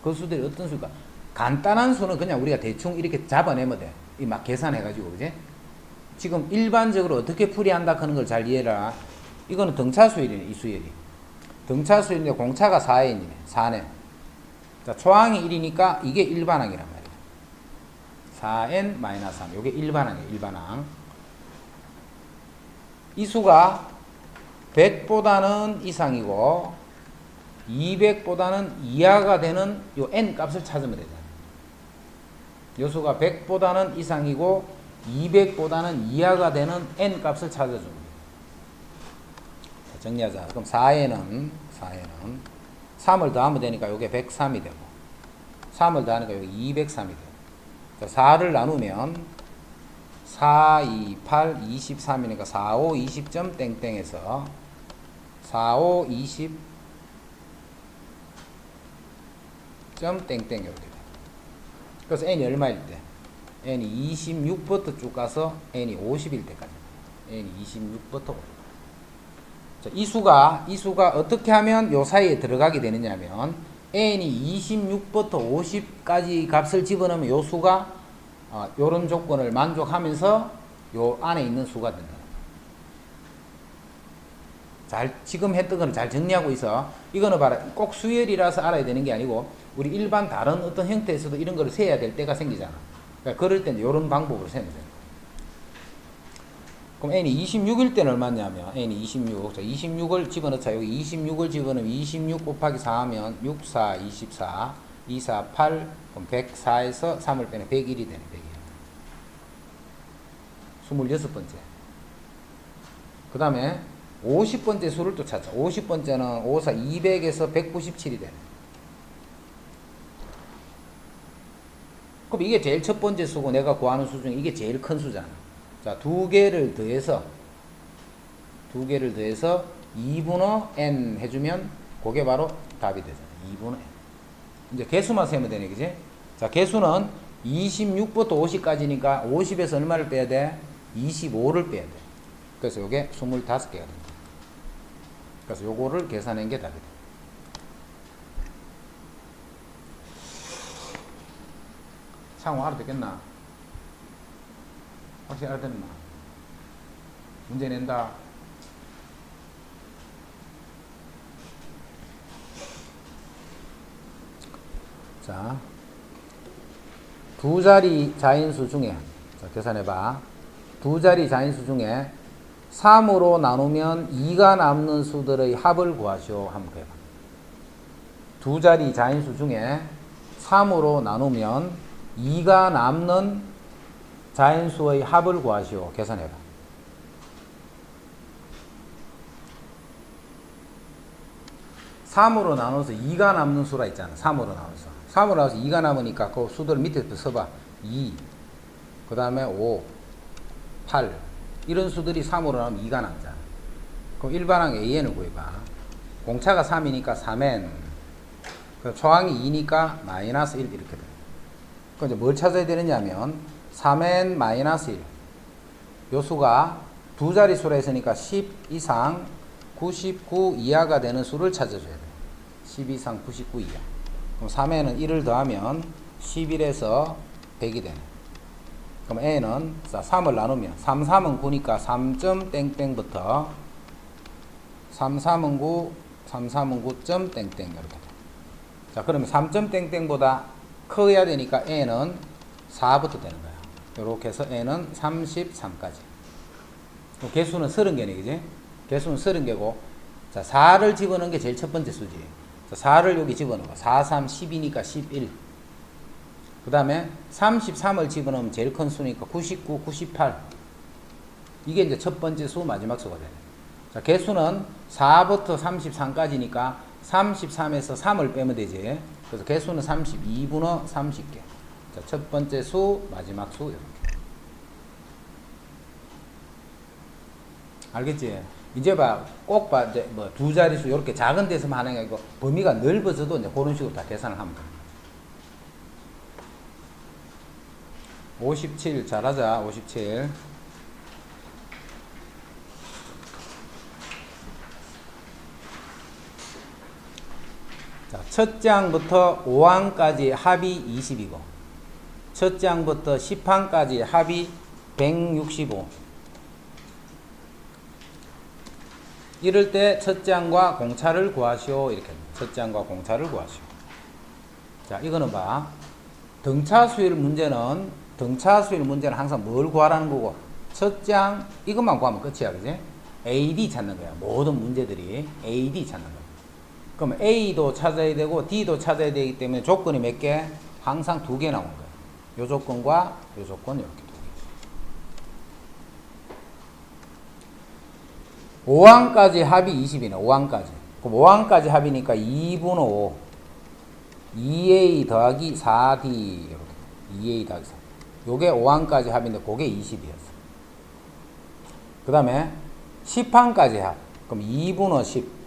그 수들이 어떤 수일까? 간단한 수는 그냥 우리가 대충 이렇게 잡아내면 돼. 이 막 계산해가지고, 그지? 지금 일반적으로 어떻게 풀이한다 하는 걸 잘 이해해라. 이거는 등차수열이네, 이 수열이. 등차수열인데 공차가 4n이네, 4네. 자, 초항이 1이니까 이게 일반항이란 말이야. 4n-3. 요게 일반항이에요, 일반항. 이 수가 100보다는 이상이고 200보다는 이하가 되는 요 n 값을 찾으면 되잖아요. 요 수가 100보다는 이상이고 200보다는 이하가 되는 n 값을 찾아줍니다. 정리하자. 그럼 4n은 3을 더하면 되니까 요게 103이 되고 3을 더하니까 요게 203이 되고. 자, 4를 나누면 4, 2, 8, 23이니까 4, 5, 20점 땡땡에서 4, 5, 20점 땡땡 이렇게 돼. 그래서 n이 얼마일 때? n이 26부터 쭉 가서 n이 50일 때까지. n이 26부터 50. 자, 이 수가 어떻게 하면 요 사이에 들어가게 되느냐면 n이 26부터 50까지 값을 집어넣으면 요 수가 요런 조건을 만족하면서 요 안에 있는 수가 된다. 지금 했던 거는 잘 정리하고 있어. 이거는 봐라. 꼭 수열이라서 알아야 되는 게 아니고 우리 일반 다른 어떤 형태에서도 이런 거를 세야 될 때가 생기잖아. 그러니까 그럴 때는 요런 방법으로 세면 돼. 그럼 n이 26일 때는 얼마냐면 n이 26. 자, 26을 집어넣자. 여기 26을 집어넣으면 26 곱하기 4 하면 6, 4, 24, 2, 4, 8. 그럼 104에서 3을 빼면 101이 되네. 101. 26번째. 그 다음에 50번째 수를 또 찾자. 50번째는 5, 4, 200에서 197이 되네. 그럼 이게 제일 첫 번째 수고 내가 구하는 수 중에 이게 제일 큰 수잖아. 자, 두 개를 더해서 2분의 n 해주면 그게 바로 답이 되잖아. 2분의 n. 이제 개수만 세면 되네, 그지? 자, 개수는 26부터 50까지니까 50에서 얼마를 빼야 돼? 25를 빼야 돼. 그래서 요게 25개가 된다. 그래서 요거를 계산한 게 답이 돼. 상호 알아듣겠나? 확실히 알아듣나? 문제 낸다. 자, 두 자리 자인수 중에, 자, 계산해봐. 두 자리 자인수 중에 3으로 나누면 2가 남는 수들의 합을 구하시오. 한번 해봐. 두 자리 자인수 중에 3으로 나누면 2가 남는 자인수의 합을 구하시오. 계산해봐. (3으로) 나눠서 2가 남는 수라 있잖아. 3으로 나눠서 3으로 나눠서 2가 남으니까 그 수들 밑에 써봐. 2, 그 다음에 5, 8 이런 수들이 3으로 나오면 2가 남잖아. 그럼 일반항 AN을 구해봐. 공차가 3이니까 3N, 초항이 2니까 마이너스 1 이렇게 돼. 그럼 이제 뭘 찾아야 되느냐면 3N 마이너스 1. 요 수가 두 자릿수라 했으니까 10 이상 99 이하가 되는 수를 찾아줘야 돼. 10 이상 99 이하. 그럼 3N은 1을 더하면 11에서 100이 되네. 그럼 N은 3을 나누면 3, 3은 9니까 3점 땡땡부터 3, 3은 9, 3, 3은 9점 땡땡 이렇게 돼. 자, 그러면 3점 땡땡보다 커야 되니까 N은 4부터 되는 거야. 이렇게 해서 N은 33까지. 개수는 30개네, 그지? 개수는 30개고, 자, 4를 집어넣은 게 제일 첫 번째 수지. 자, 4를 여기 집어넣어. 4, 3, 10이니까 11. 그 다음에 33을 집어넣으면 제일 큰 수니까 99, 98. 이게 이제 첫 번째 수, 마지막 수가 되네. 자, 개수는 4부터 33까지니까 33에서 3을 빼면 되지. 그래서 개수는 32분의 30개. 자, 첫 번째 수, 마지막 수, 이렇게. 알겠지? 이제 봐, 꼭 봐, 이제 뭐 두 자릿수, 이렇게 작은 데서만 하는 게 아니고, 범위가 넓어져도 이제 그런 식으로 다 계산을 하면 돼. 57, 잘하자, 57. 자, 첫 장부터 5항까지 합이 20이고, 첫 장부터 10항까지 합이 165. 이럴 때 첫 장과 공차를 구하시오. 이렇게. 첫 장과 공차를 구하시오. 자, 이거는 봐. 등차수일 문제는 항상 뭘 구하라는 거고, 첫 장, 이것만 구하면 끝이야. 그지? AD 찾는 거야. 모든 문제들이 AD 찾는 거야. 그럼 A도 찾아야 되고 D도 찾아야 되기 때문에 조건이 몇 개? 항상 2개 나온 거예요. 요 조건과 요 조건 이렇게 2개. 5항까지 합이 20이네. 5항까지. 그럼 5항까지 합이니까 2분의 5. 2A 더하기 4D 이렇게. 2A 더하기 4. 요게 5항까지 합인데 그게 20이었어. 그 다음에 10항까지 합. 그럼 2분의 10.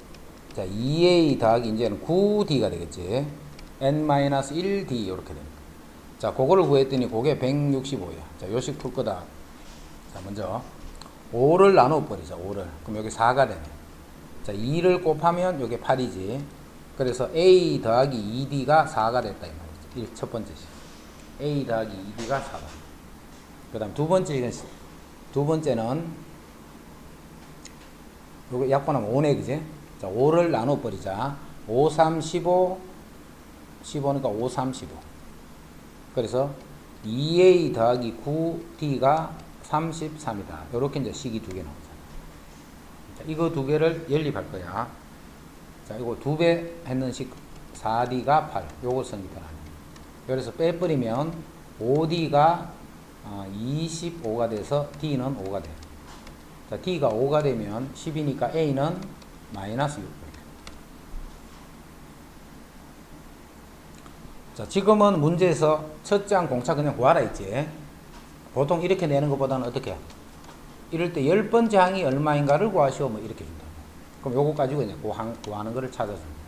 자, 2A 더하기 이제는 9D가 되겠지. N-1D 이렇게 됩니다. 자, 그거를 구했더니 그게 165야. 자, 요식 풀 거다. 자, 먼저 5를 나눠 버리자. 5를. 그럼 여기 4가 되네. 자, 2를 곱하면 여기 8이지. 그래서 A 더하기 2D가 4가 됐다 이 말이지. 첫 번째 식. A 더하기 2D가 4다. 그 다음 두 번째는 요거 약분하면 5네, 그지? 자, 5를 나눠 버리자. 5, 3, 15, 15니까 5, 3, 15. 그래서 2A 더하기 9D가 33이다. 요렇게 이제 식이 두 개 나오잖아. 자, 이거 두 개를 연립할 거야. 자, 이거 2배 했는 식 4D가 8. 요거 성립하라. 그래서 빼버리면 5D가 25가 돼서 D는 5가 돼. 자, D가 5가 되면 10이니까 A는 마이너스 6. 자, 지금은 문제에서 첫째 항 공차 그냥 구하라 했지. 보통 이렇게 내는 것보다는 어떻게? 이럴 때 10번째 항이 얼마인가를 구하시오. 뭐 이렇게 준다. 그럼 요거 가지고 그냥 구하는 거를 찾아줍니다.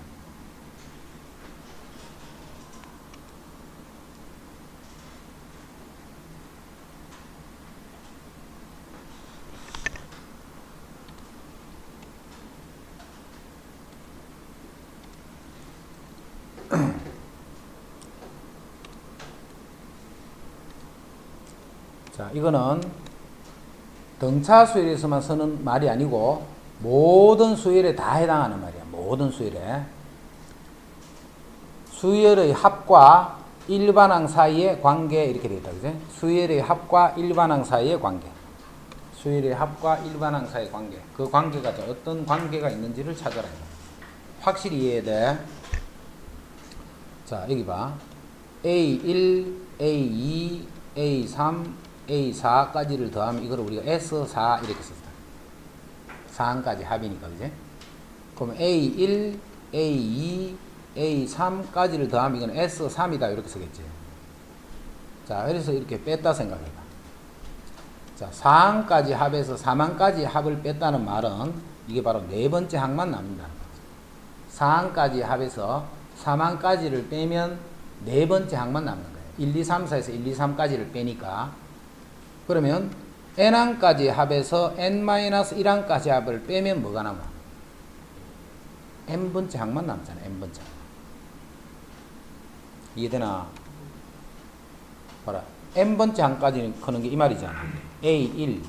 자, 이거는 등차 수열에서만 쓰는 말이 아니고 모든 수열에 다 해당하는 말이야. 모든 수열에. 수열의 합과 일반항 사이의 관계 이렇게 되어 있다. 그지? 수열의 합과 일반항 사이의 관계. 수열의 합과 일반항 사이의 관계. 그 관계가 어떤 관계가 있는지를 찾아라. 확실히 이해해야 돼. 자, 여기 봐. A1, A2, A3, A4까지를 더하면 이걸 우리가 S4 이렇게 썼다. 4항까지 합이니까, 그지? 그럼 A1, A2, A3까지를 더하면 이건 S3이다. 이렇게 쓰겠지. 자, 그래서 이렇게 뺐다 생각해봐. 자, 4항까지 합에서 3항까지 합을 뺐다는 말은 이게 바로 네 번째 항만 남는다는 거지. 4항까지 합에서 3항까지를 빼면 네 번째 항만 남는 거예요. 1, 2, 3, 4에서 1, 2, 3까지를 빼니까 그러면 n항까지 합에서 n-1항까지 합을 빼면 뭐가 남아? n번째 항만 남잖아. n번째 항. 이해되나? 봐라. n번째 항까지는 크는 게 이 말이잖아. A1,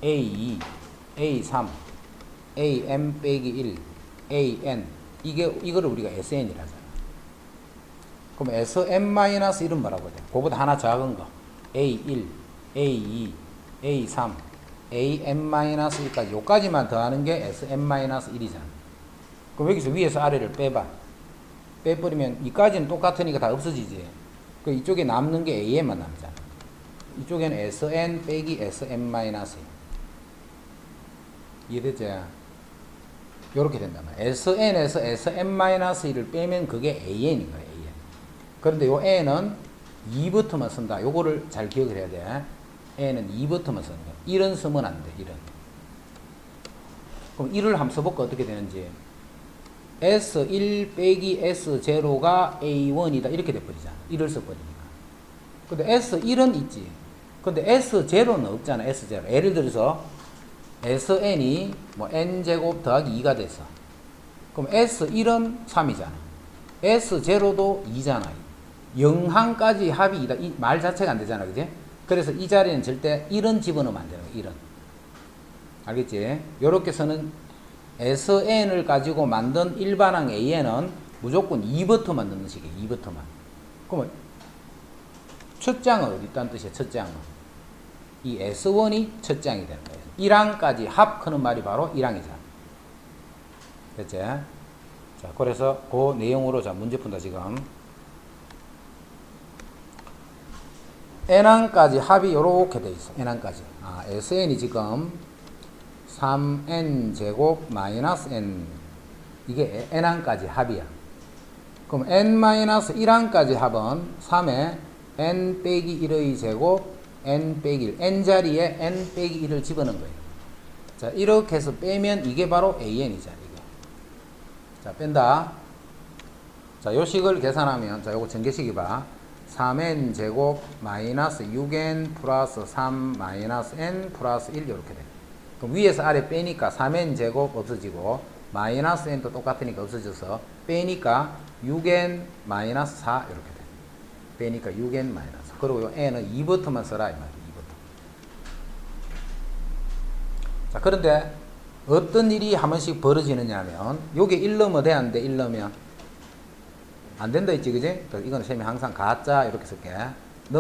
A2, A3, AN 빼기 1, AN 이거를 우리가 SN이라 하잖아. 그럼 SN-1은 뭐라고 돼? 그거보다 하나 작은 거. A1, A2, A3, AN-1까지 요까지만 더하는 게 SN-1이잖아. 그럼 여기서 위에서 아래를 빼봐. 빼버리면 이까지는 똑같으니까 다 없어지지. 그 이쪽에 남는 게 AN만 남잖아. 이쪽에는 SN 빼기 SN-. 이해되지? 요렇게 된단 말이야. SN에서 SN-1을 빼면 그게 AN인 거야. AN. 그런데 요 N은 2부터만 쓴다. 요거를 잘 기억을 해야 돼. N은 2부터만 쓰는 거야. 1은 쓰면 안 돼. 1은. 그럼 1을 한번 써볼까? 어떻게 되는지. S1 빼기 S0가 A1이다. 이렇게 돼버리잖아. 1을 써버리니까. 근데 S1은 있지. 근데 S0는 없잖아. S0. 예를 들어서 SN이 뭐 N제곱 더하기 2가 됐어. 그럼 S1은 3이잖아. S0도 2잖아. 0항까지 합이 2다. 이 말 자체가 안 되잖아. 그지? 그래서 이 자리에는 절대 1은 집어넣으면 안 되는 거야. 1은. 알겠지? 요렇게 써는 SN을 가지고 만든 일반항 AN은 무조건 2버터만 넣는 식이에요. 2버터만. 그러면 첫째 항은 어디 있다는 뜻이야? 첫째 항은. 이 S1이 첫째 항이 되는 거예요. 1항까지 합하는 말이 바로 1항이잖아. 됐지? 자, 그래서 그 내용으로 자, 문제 푼다, 지금. n항까지 합이 요렇게 돼 있어. n항까지. SN이 지금 3n제곱 마이너스 n. 이게 n항까지 합이야. 그럼 n-1항까지 합은 3에 n 빼기 1의 제곱 n 빼기 1. n자리에 n 빼기 1을 집어넣은 거예요. 자, 이렇게 해서 빼면 이게 바로 AN이잖아. 이게. 자, 뺀다. 자, 요 식을 계산하면, 자, 요거 전개식이 봐. 3n 제곱 마이너스 6n 플러스 3 마이너스 n 플러스 1 이렇게 돼. 그럼 위에서 아래 빼니까 3n 제곱 없어지고 마이너스 n도 똑같으니까 없어져서 빼니까 6n 마이너스 4 이렇게 돼. 빼니까 6n 마이너스. 그리고 요 n은 2부터만 써라 이 말이야. 2부터. 자, 그런데 어떤 일이 한 번씩 벌어지느냐 하면 요게 1 넣으면 돼, 안 돼? 1 넣으면 안 된다 했지, 그지? 이거는 쌤이 항상 가짜 이렇게 쓸게.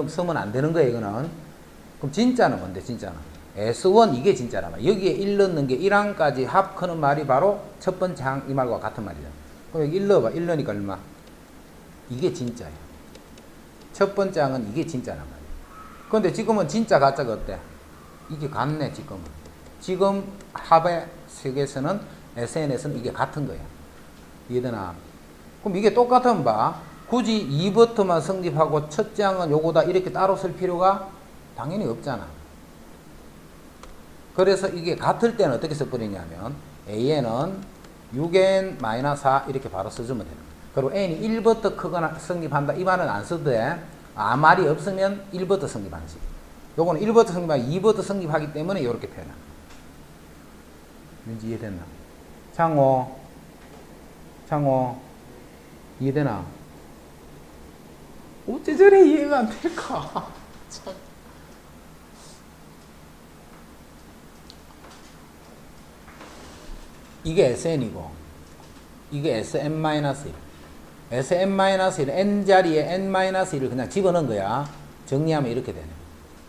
쓰면 안 되는 거야, 이거는. 그럼 진짜는 뭔데, 진짜는? S1 이게 진짜란 말이야. 여기에 1 넣는 게 1항까지 합 크는 말이 바로 첫 번째 항 이 말과 같은 말이잖아. 그럼 여기 1 넣어봐. 1 넣으니까 얼마? 이게 진짜야. 첫 번째 항은 이게 진짜란 말이야. 근데 지금은 진짜 가짜가 어때? 이게 같네 지금은. 지금 합의 세계에서는 SN에서는 이게 같은 거야. 이해되나? 그럼 이게 똑같으면 봐. 굳이 2버터만 성립하고 첫째 항은 요거다 이렇게 따로 쓸 필요가 당연히 없잖아. 그래서 이게 같을 때는 어떻게 써버리냐면 AN은 6n-4 이렇게 바로 써주면 되는 거야. 그리고 n이 1부터 크거나 성립한다 이 말은 안 써도 돼. 말이 없으면 1부터 성립하는 식. 요거는 1부터 성립하고 2부터 성립하기 때문에 이렇게 표현합니다. 왠지 이해됐나? 창호 이해되나? 어째 저래 이해가 안 될까? 이게 SN이고 이게 SM-1 SM-1은 N자리에 N-1을 그냥 집어넣은 거야. 정리하면 이렇게 되네.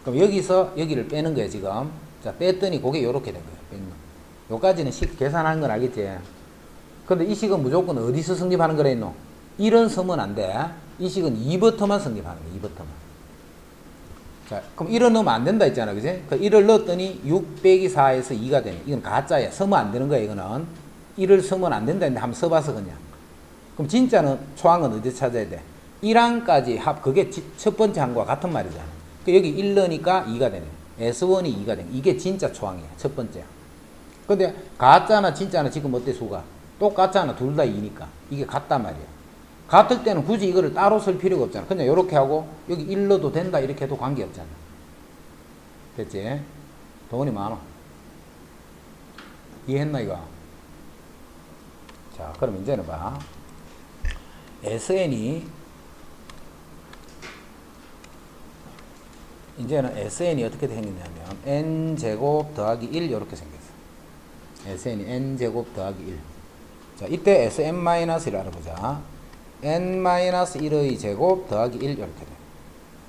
그럼 여기서 여기를 빼는 거야 지금. 자 뺐더니 그게 요렇게 된 거야. 요까지는 식 계산한 건 알겠지? 근데 이 식은 무조건 어디서 성립하는 거라 했노? 1은 쓰면 안 돼. 이 식은 2부터만 성립하는 거야. 2부터만. 자, 그럼 1을 넣으면 안 된다 했잖아. 그지? 그 1을 넣었더니 6 빼기 4에서 2가 되네. 이건 가짜야. 쓰면 안 되는 거야. 이거는. 1을 쓰면 안 된다 했는데 한번 써봐서 그냥. 그럼 진짜는 초항은 어디 찾아야 돼? 1항까지 합, 그게 첫 번째 항과 같은 말이잖아. 여기 1 넣으니까 2가 되네. S1이 2가 되네. 이게 진짜 초항이야. 첫 번째. 근데 가짜나 진짜나 지금 어때 수가? 똑같잖아. 둘 다 2니까. 이게 같단 말이야. 같을 때는 굳이 이거를 따로 쓸 필요가 없잖아. 그냥 이렇게 하고 여기 1 넣어도 된다 이렇게 해도 관계없잖아. 됐지? 돈이 많아. 이해했나 이거? 자 그럼 이제는 봐. SN이 이제는 SN이 어떻게 생겼냐면 n제곱 더하기 1 이렇게 생겼어. SN이 n제곱 더하기 1. 자 이때 SM-1을 알아보자. n-1의 제곱 더하기 1 이렇게 돼.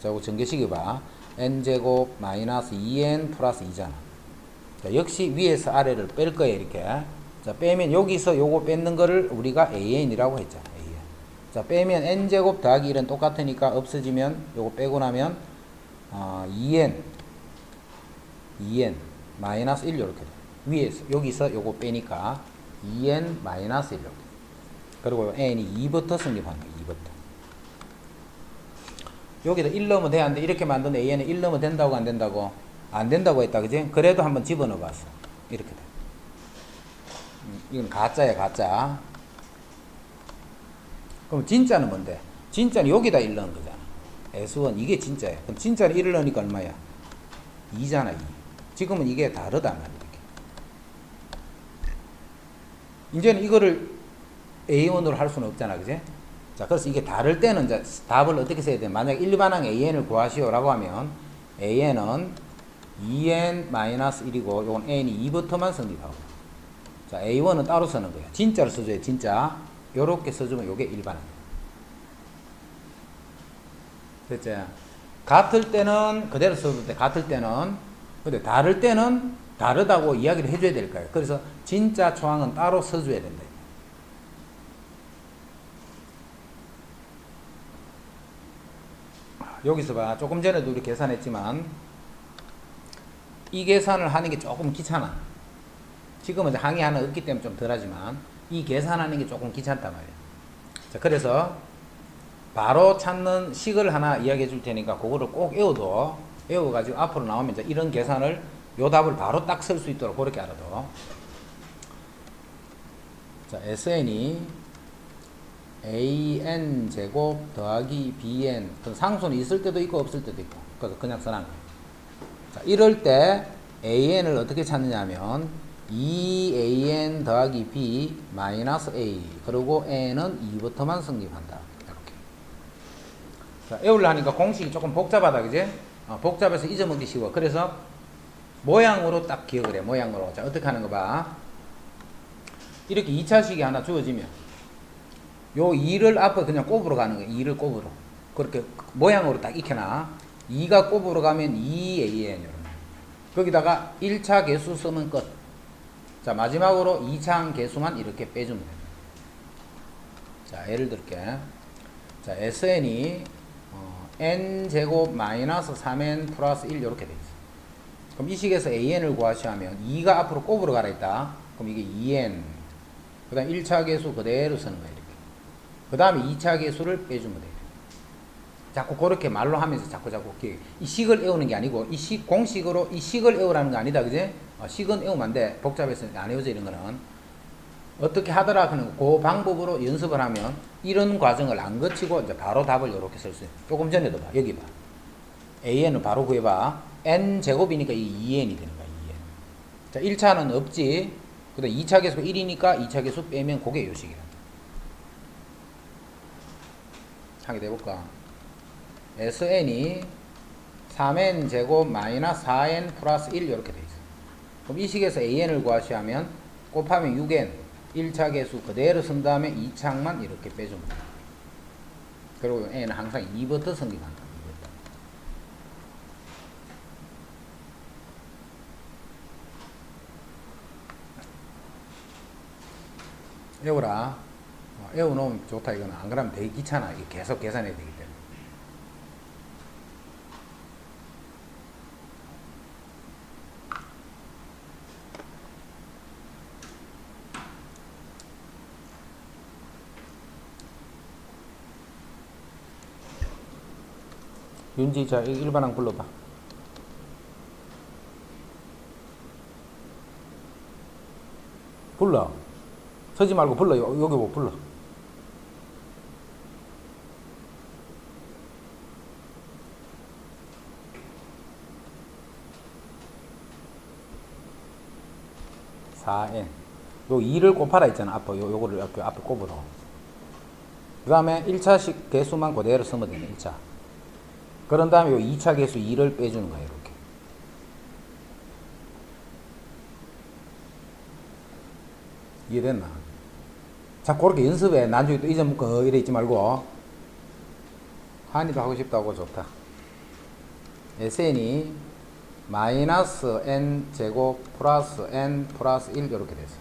자 이거 전개식이 봐. n제곱 마이너스 2n 플러스 2잖아. 자 역시 위에서 아래를 뺄 거야 이렇게. 자 빼면 여기서 요거 뺏는 거를 우리가 an이라고 했잖아. an. 자 빼면 n제곱 더하기 1은 똑같으니까 없어지면 요거 빼고 나면 2n 마이너스 1 이렇게 돼. 위에서 여기서 요거 빼니까 2n 마이너스 1 이렇게. 그리고 n이 2부터 성립하는 거야. 2부터. 여기다 1 넣으면 돼. 안 돼? 이렇게 만드는 an은 1 넣으면 된다고 안 된다고? 안 된다고 했다. 그지? 그래도 한번 집어넣어 봤어. 이렇게 돼. 이건 가짜야, 가짜. 그럼 진짜는 뭔데? 진짜는 여기다 1 넣은 거잖아. S1 이게 진짜야. 그럼 진짜는 1을 넣으니까 얼마야? 2잖아, 2. 지금은 이게 다르단 말이야. 이렇게. 이제는 이거를 A1으로 할 수는 없잖아, 그지? 자, 그래서 이게 다를 때는 이제 답을 어떻게 써야 돼? 만약 일반항 AN을 구하시오라고 하면 AN은 2n-1이고 이건 n이 2부터만 성립하고. 자, A1은 따로 쓰는 거야. 진짜를 써줘야 진짜. 요렇게 써주면 요게 일반항. 됐지? 같을 때는 그대로 써도 돼. 같을 때는. 근데 다를 때는 다르다고 이야기를 해줘야 될 거예요. 그래서 진짜 초항은 따로 써줘야 된다. 여기서 봐. 조금 전에도 우리 계산했지만 이 계산을 하는 게 조금 귀찮아. 지금은 이제 항이 하나 없기 때문에 좀 덜하지만 이 계산하는 게 조금 귀찮단 말이야. 자, 그래서 바로 찾는 식을 하나 이야기해 줄 테니까 그거를 꼭 외워둬. 외워가지고 앞으로 나오면 이제 이런 계산을 요 답을 바로 딱 쓸 수 있도록 그렇게 알아둬. 자, SN이 an 제곱 더하기 bn. 상수는 있을 때도 있고 없을 때도 있고. 그래서 그냥 써놓은 거예요. 자, 이럴 때 an을 어떻게 찾느냐 하면 2an 더하기 b 마이너스 a. 그리고 n은 2부터만 성립한다. 이렇게. 자, 외우려 하니까 공식이 조금 복잡하다, 그지? 복잡해서 잊어먹기 쉬워. 그래서 모양으로 딱 기억을 해. 모양으로. 자, 어떻게 하는 거 봐. 이렇게 2차식이 하나 주어지면 요 2를 앞에 그냥 꼽으러 가는 거야. 2를 꼽으러. 그렇게 모양으로 딱 익혀놔. 2가 꼽으러 가면 2an. 거기다가 1차 계수 쓰면 끝. 자, 마지막으로 2차 계수만 이렇게 빼주면 됩니다. 자, 예를 들게. 자, SN이 n제곱 마이너스 3n 플러스 1 이렇게 돼 있어. 그럼 이 식에서 AN을 구하시면 2가 앞으로 곱으로 가라 있다. 그럼 이게 2n. 그 다음 1차 계수 그대로 쓰는 거야, 이렇게. 그 다음에 2차 계수를 빼주면 돼요. 자꾸 그렇게 말로 하면서 자꾸 이 식을 외우는 게 아니고, 이 식, 공식으로 이 식을 외우라는 거 아니다, 그지? 식은 외우면 안 돼. 복잡해서 안 외우죠, 이런 거는. 어떻게 하더라, 그 방법으로 연습을 하면 이런 과정을 안 거치고 이제 바로 답을 이렇게 쓸 수 있어요. 조금 전에도 봐, 여기 봐. AN을 바로 구해봐. N제곱이니까 이 2N이 되는 거야, 2N. 자, 1차는 없지. 그 다음 2차 계수가 1이니까 2차 계수 빼면 그게 요식이야. 하게 돼볼까? SN이 3n 제곱 마이너스 4n 플러스 1 이렇게 돼 있어. 그럼 이 식에서 AN을 구하시면 곱하면 6n 1차 계수 그대로 쓴 다음에 2차만 이렇게 빼주면 돼. 그리고 n은 항상 2부터 성립한다. 2부터. 외우라. 외워놓으면 좋다 이거는. 안 그러면 되게 귀찮아. 이게 계속 계산해야 되기 때문에. 윤지, 자, 일반항 불러봐. 불러. 서지 말고 불러. 여기 뭐 불러. 요 2를 곱하라 했잖아. 요거를 앞에 곱으로. 그 다음에 1차식 개수만 그대로 쓰면 되네. 1차. 그런 다음에 요 2차 계수 2를 빼주는 거예요. 이렇게. 이해됐나? 자꾸 그렇게 연습해. 나중에 또 잊어먹고 이래 있지 말고. 한이도 하고 싶다고 좋다. SN이 마이너스 n 제곱 플러스 n 플러스 1 이렇게 됐어.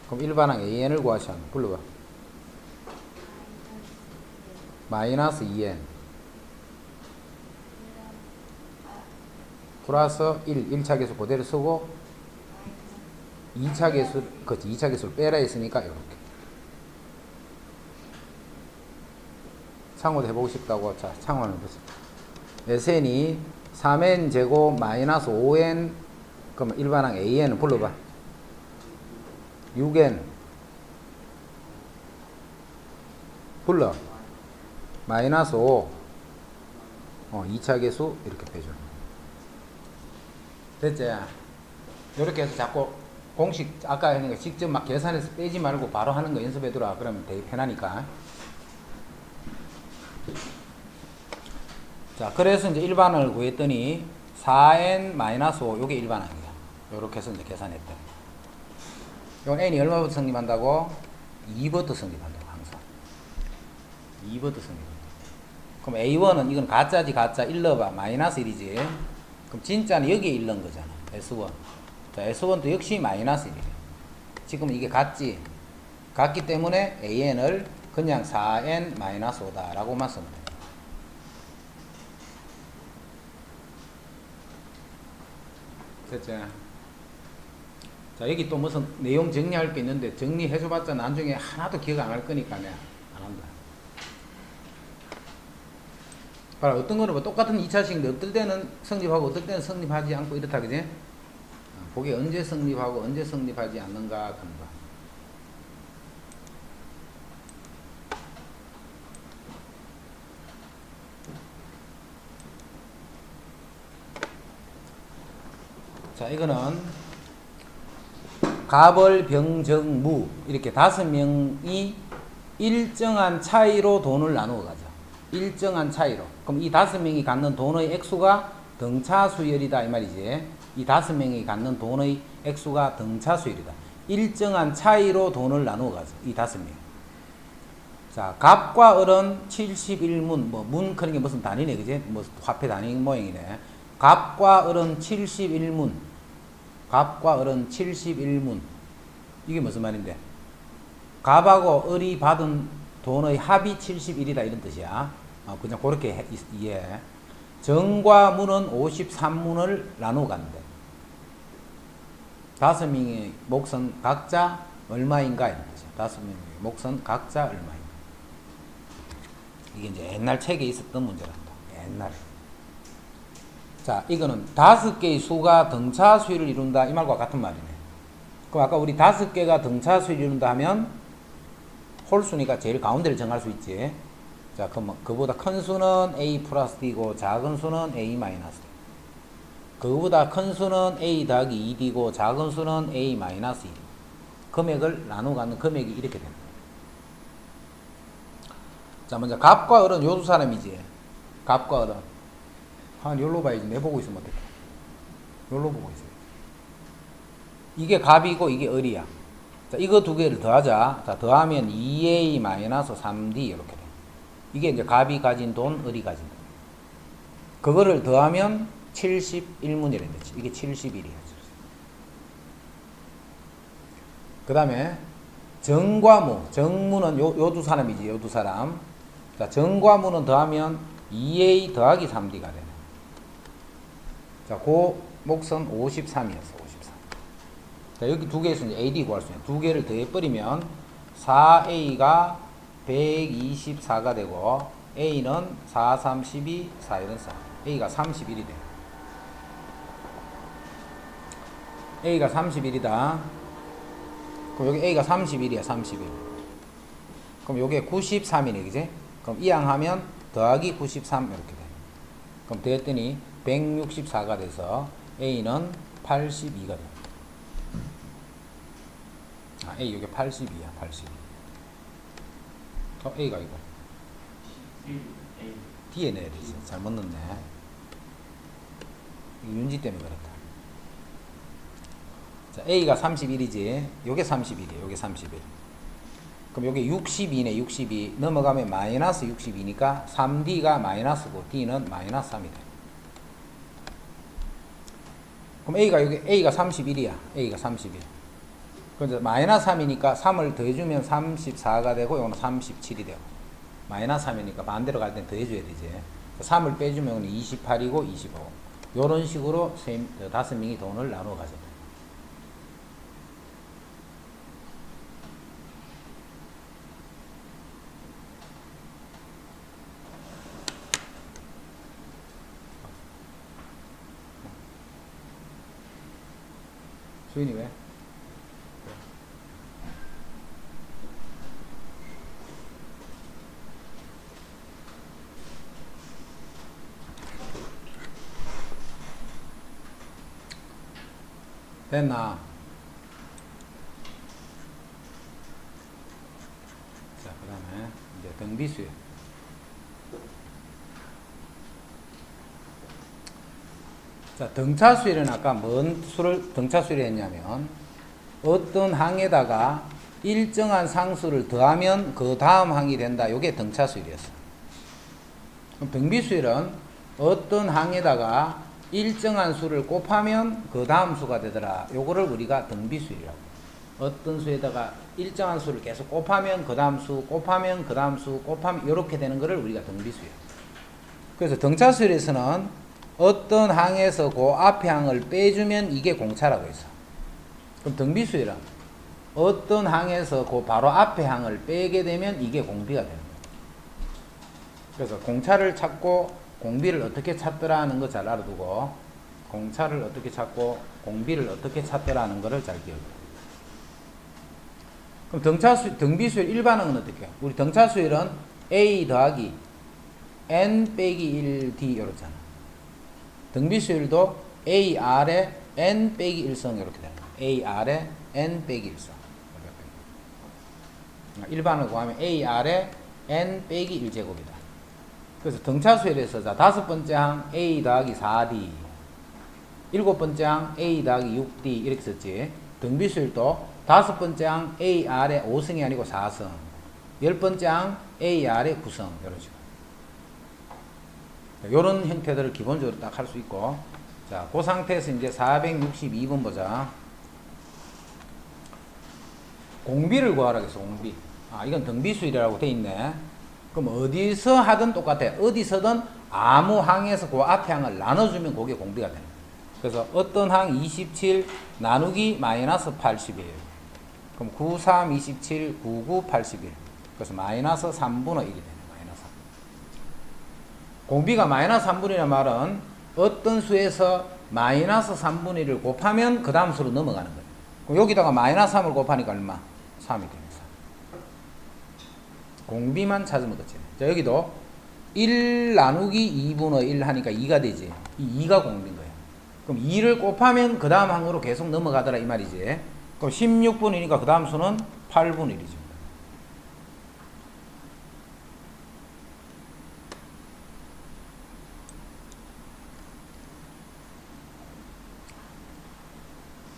그럼 일반항 AN을 구하시면 불러봐. 마이너스 2n 플러스 1차 계수 그대로 쓰고 2차 계수, 그렇지, 2차 계수를 빼라 했으니까 이렇게. 창호도 해보고 싶다고. 자, 창호는 보세요. SN이 3n 제곱 마이너스 5n, 그러면 일반항 AN은 불러봐. 6n 불러. 마이너스 5 2차 계수 이렇게 빼줘. 됐지? 이렇게 해서 자꾸 공식 아까 하는 거 직접 막 계산해서 빼지 말고 바로 하는 거 연습해두라. 그러면 되게 편하니까. 자, 그래서 이제 일반항을 구했더니 4n-5 요게 일반항이야. 요렇게 해서 이제 계산했대. 요 n이 얼마부터 성립한다고? 2부터 성립한다고 항상. 2부터 성립한다. 그럼 a1은 이건 가짜지 가짜. 1 넣어봐. 마이너스 1이지. 그럼 진짜는 여기에 1 넣은 거잖아. s1. 자, s1도 역시 마이너스 1이래. 지금 이게 같지? 같기 때문에 an을 그냥 4n-5다 라고만 쓰면 돼. 됐지? 자, 여기 또 무슨 내용 정리할 게 있는데 정리해줘봤자 나중에 하나도 기억 안 할 거니까 내가 안 한다. 봐라, 어떤 거는 뭐 똑같은 2차식인데 어떨 때는 성립하고 어떨 때는 성립하지 않고 이렇다, 그지? 그게 언제 성립하고 언제 성립하지 않는가 그런 거. 자, 이거는 가벌병정무 이렇게 5명이 일정한 차이로 돈을 나누어 가자. 일정한 차이로. 그럼 이 5명이 갖는 돈의 액수가 등차수열이다 이 말이지. 이 5명이 갖는 돈의 액수가 등차수열이다. 일정한 차이로 돈을 나누어 가자. 이 5명. 자, 갑과 을은 71문, 문 그런 게 무슨 단위네, 그지? 화폐 단위 모양이네. 갑과 을은 71문. 갑과 을은 71문. 이게 무슨 말인데? 갑하고 을이 받은 돈의 합이 71이다 이런 뜻이야. 그냥 그렇게 이해해. 정과 문은 53문을 나누어 갔는데 5명의 몫은 각자 얼마인가 이런 뜻이야. 5명의 몫은 각자 얼마인가. 이게 이제 옛날 책에 있었던 문제란다. 옛날에. 자, 이거는 5개의 수가 등차수위를 이룬다 이 말과 같은 말이네. 그럼 아까 우리 5개가 등차수위를 이룬다 하면 홀수니까 제일 가운데를 정할 수 있지. 자, 그럼 그보다 큰 수는 a 플러스 d고 작은 수는 a 마이너스 d. 그보다 큰 수는 a 더하기 2d고 작은 수는 a 마이너스 2d. 금액을 나누어 갖는 금액이 이렇게 됩니다. 자, 먼저 갑과 을은 요 두 사람이지. 갑과 을은 요로 봐야지. 내 보고 있으면 어떡해. 요로 보고 있어요. 이게 갑이고 이게 을이야. 자, 이거 두 개를 더하자. 자, 더하면 2a 마이너스 3d 이렇게 돼. 이게 이제 갑이 가진 돈, 을이 가진 돈. 그거를 더하면 71문이라는 거지. 이게 71이야. 그 다음에 정과 무. 정무는 요 두 사람이지. 요 두 사람. 자, 정과 무는 더하면 2a 더하기 3d가 되네. 자, 그 몫은 53이었어. 53. 자, 여기 두 개에서 이제 AD 구할 수 있는 두 개를 더해버리면 4A가 124가 되고 A는 4, 3, 12, 4, 1은 4. A가 31이 돼. A가 31이다. 그럼 여기 A가 31이야. 31. 그럼 여기에 93이네. 그지? 그럼 이항하면 더하기 93 이렇게 돼. 그럼 더했더니 164가 돼서 A는 82가 돼. A 여기 82야. 82. A가 이거. D에 내야 돼. 잘못 넣네. 윤지 때문에 그렇다. 자, A가 31이지. 요게 31이에요. 요게 31. 그럼 요게 62네. 62. 넘어가면 마이너스 62니까 3D가 마이너스고 D는 마이너스 3이 돼. 그럼 A가 31이야. A가 31. 그래서 마이너스 3이니까 3을 더해주면 34가 되고 이거는 37이 되고 마이너스 3이니까 반대로 갈 땐 더해줘야 되지. 3을 빼주면 28이고 25. 요런 식으로 5명이 돈을 나누어 가져요. 수인이 왜? 됐나? 자, 그 다음에 이제 등비수요. 자, 등차수열은 아까 뭔 수를 등차수열 했냐면 어떤 항에다가 일정한 상수를 더하면 그 다음 항이 된다. 요게 등차수열이었어. 그럼 등비수열은 어떤 항에다가 일정한 수를 곱하면 그 다음 수가 되더라. 요거를 우리가 등비수열이라고. 어떤 수에다가 일정한 수를 계속 곱하면 그 다음 수, 곱하면 그 다음 수, 곱하면 이렇게 되는 거를 우리가 등비수열. 그래서 등차수열에서는 어떤 항에서 그 앞에 항을 빼주면 이게 공차라고 했어. 그럼 등비수열은 어떤 항에서 그 바로 앞에 항을 빼게 되면 이게 공비가 되는 거예요. 그래서 공차를 찾고 공비를 어떻게 찾더라 하는 거 잘 알아두고 공차를 어떻게 찾고 공비를 어떻게 찾더라 하는 거를 잘 기억해. 그럼 등비수열 일반항은 어떻게 해요? 우리 등차수열은 A 더하기 N 빼기 1D 이렇잖아. 등비수열도 A 아래 N 빼기 1성 이렇게 되는 거야. A 아래 N 빼기 1성. 일반을 구하면 A 아래 N 빼기 1제곱이다. 그래서 등차수열에서 자, 5번째 항 A 더하기 4D, 7번째 항 A 더하기 6D 이렇게 썼지. 등비수열도 5번째 항 A 아래 5성이 아니고 4성, 10번째 항 A 아래 9성 이런 식으로. 이런 형태들을 기본적으로 딱 할 수 있고, 자, 그 상태에서 이제 462번 보자. 공비를 구하라 그랬어, 공비. 아, 이건 등비수열이라고 돼 있네. 그럼 어디서 하든 똑같아. 어디서든 아무 항에서 그 앞에 항을 나눠주면 그게 공비가 되는 거야. 그래서 어떤 항 27 나누기 마이너스 81. 그럼 93, 27, 99, 81. 그래서 마이너스 3분의 1이 되는 거야. 마이너스 3. 공비가 마이너스 3분이라는 말은 어떤 수에서 마이너스 3분의 1을 곱하면 그 다음 수로 넘어가는 거예요. 그럼 여기다가 마이너스 3을 곱하니까 얼마? 3이 됩니다. 공비만 찾으면 그치. 자, 여기도 1 나누기 2분의 1 하니까 2가 되지. 이 2가 공비인 거예요. 그럼 2를 곱하면 그 다음 항으로 계속 넘어가더라 이 말이지. 그럼 16분이니까 그 다음 수는 8분의 1이지.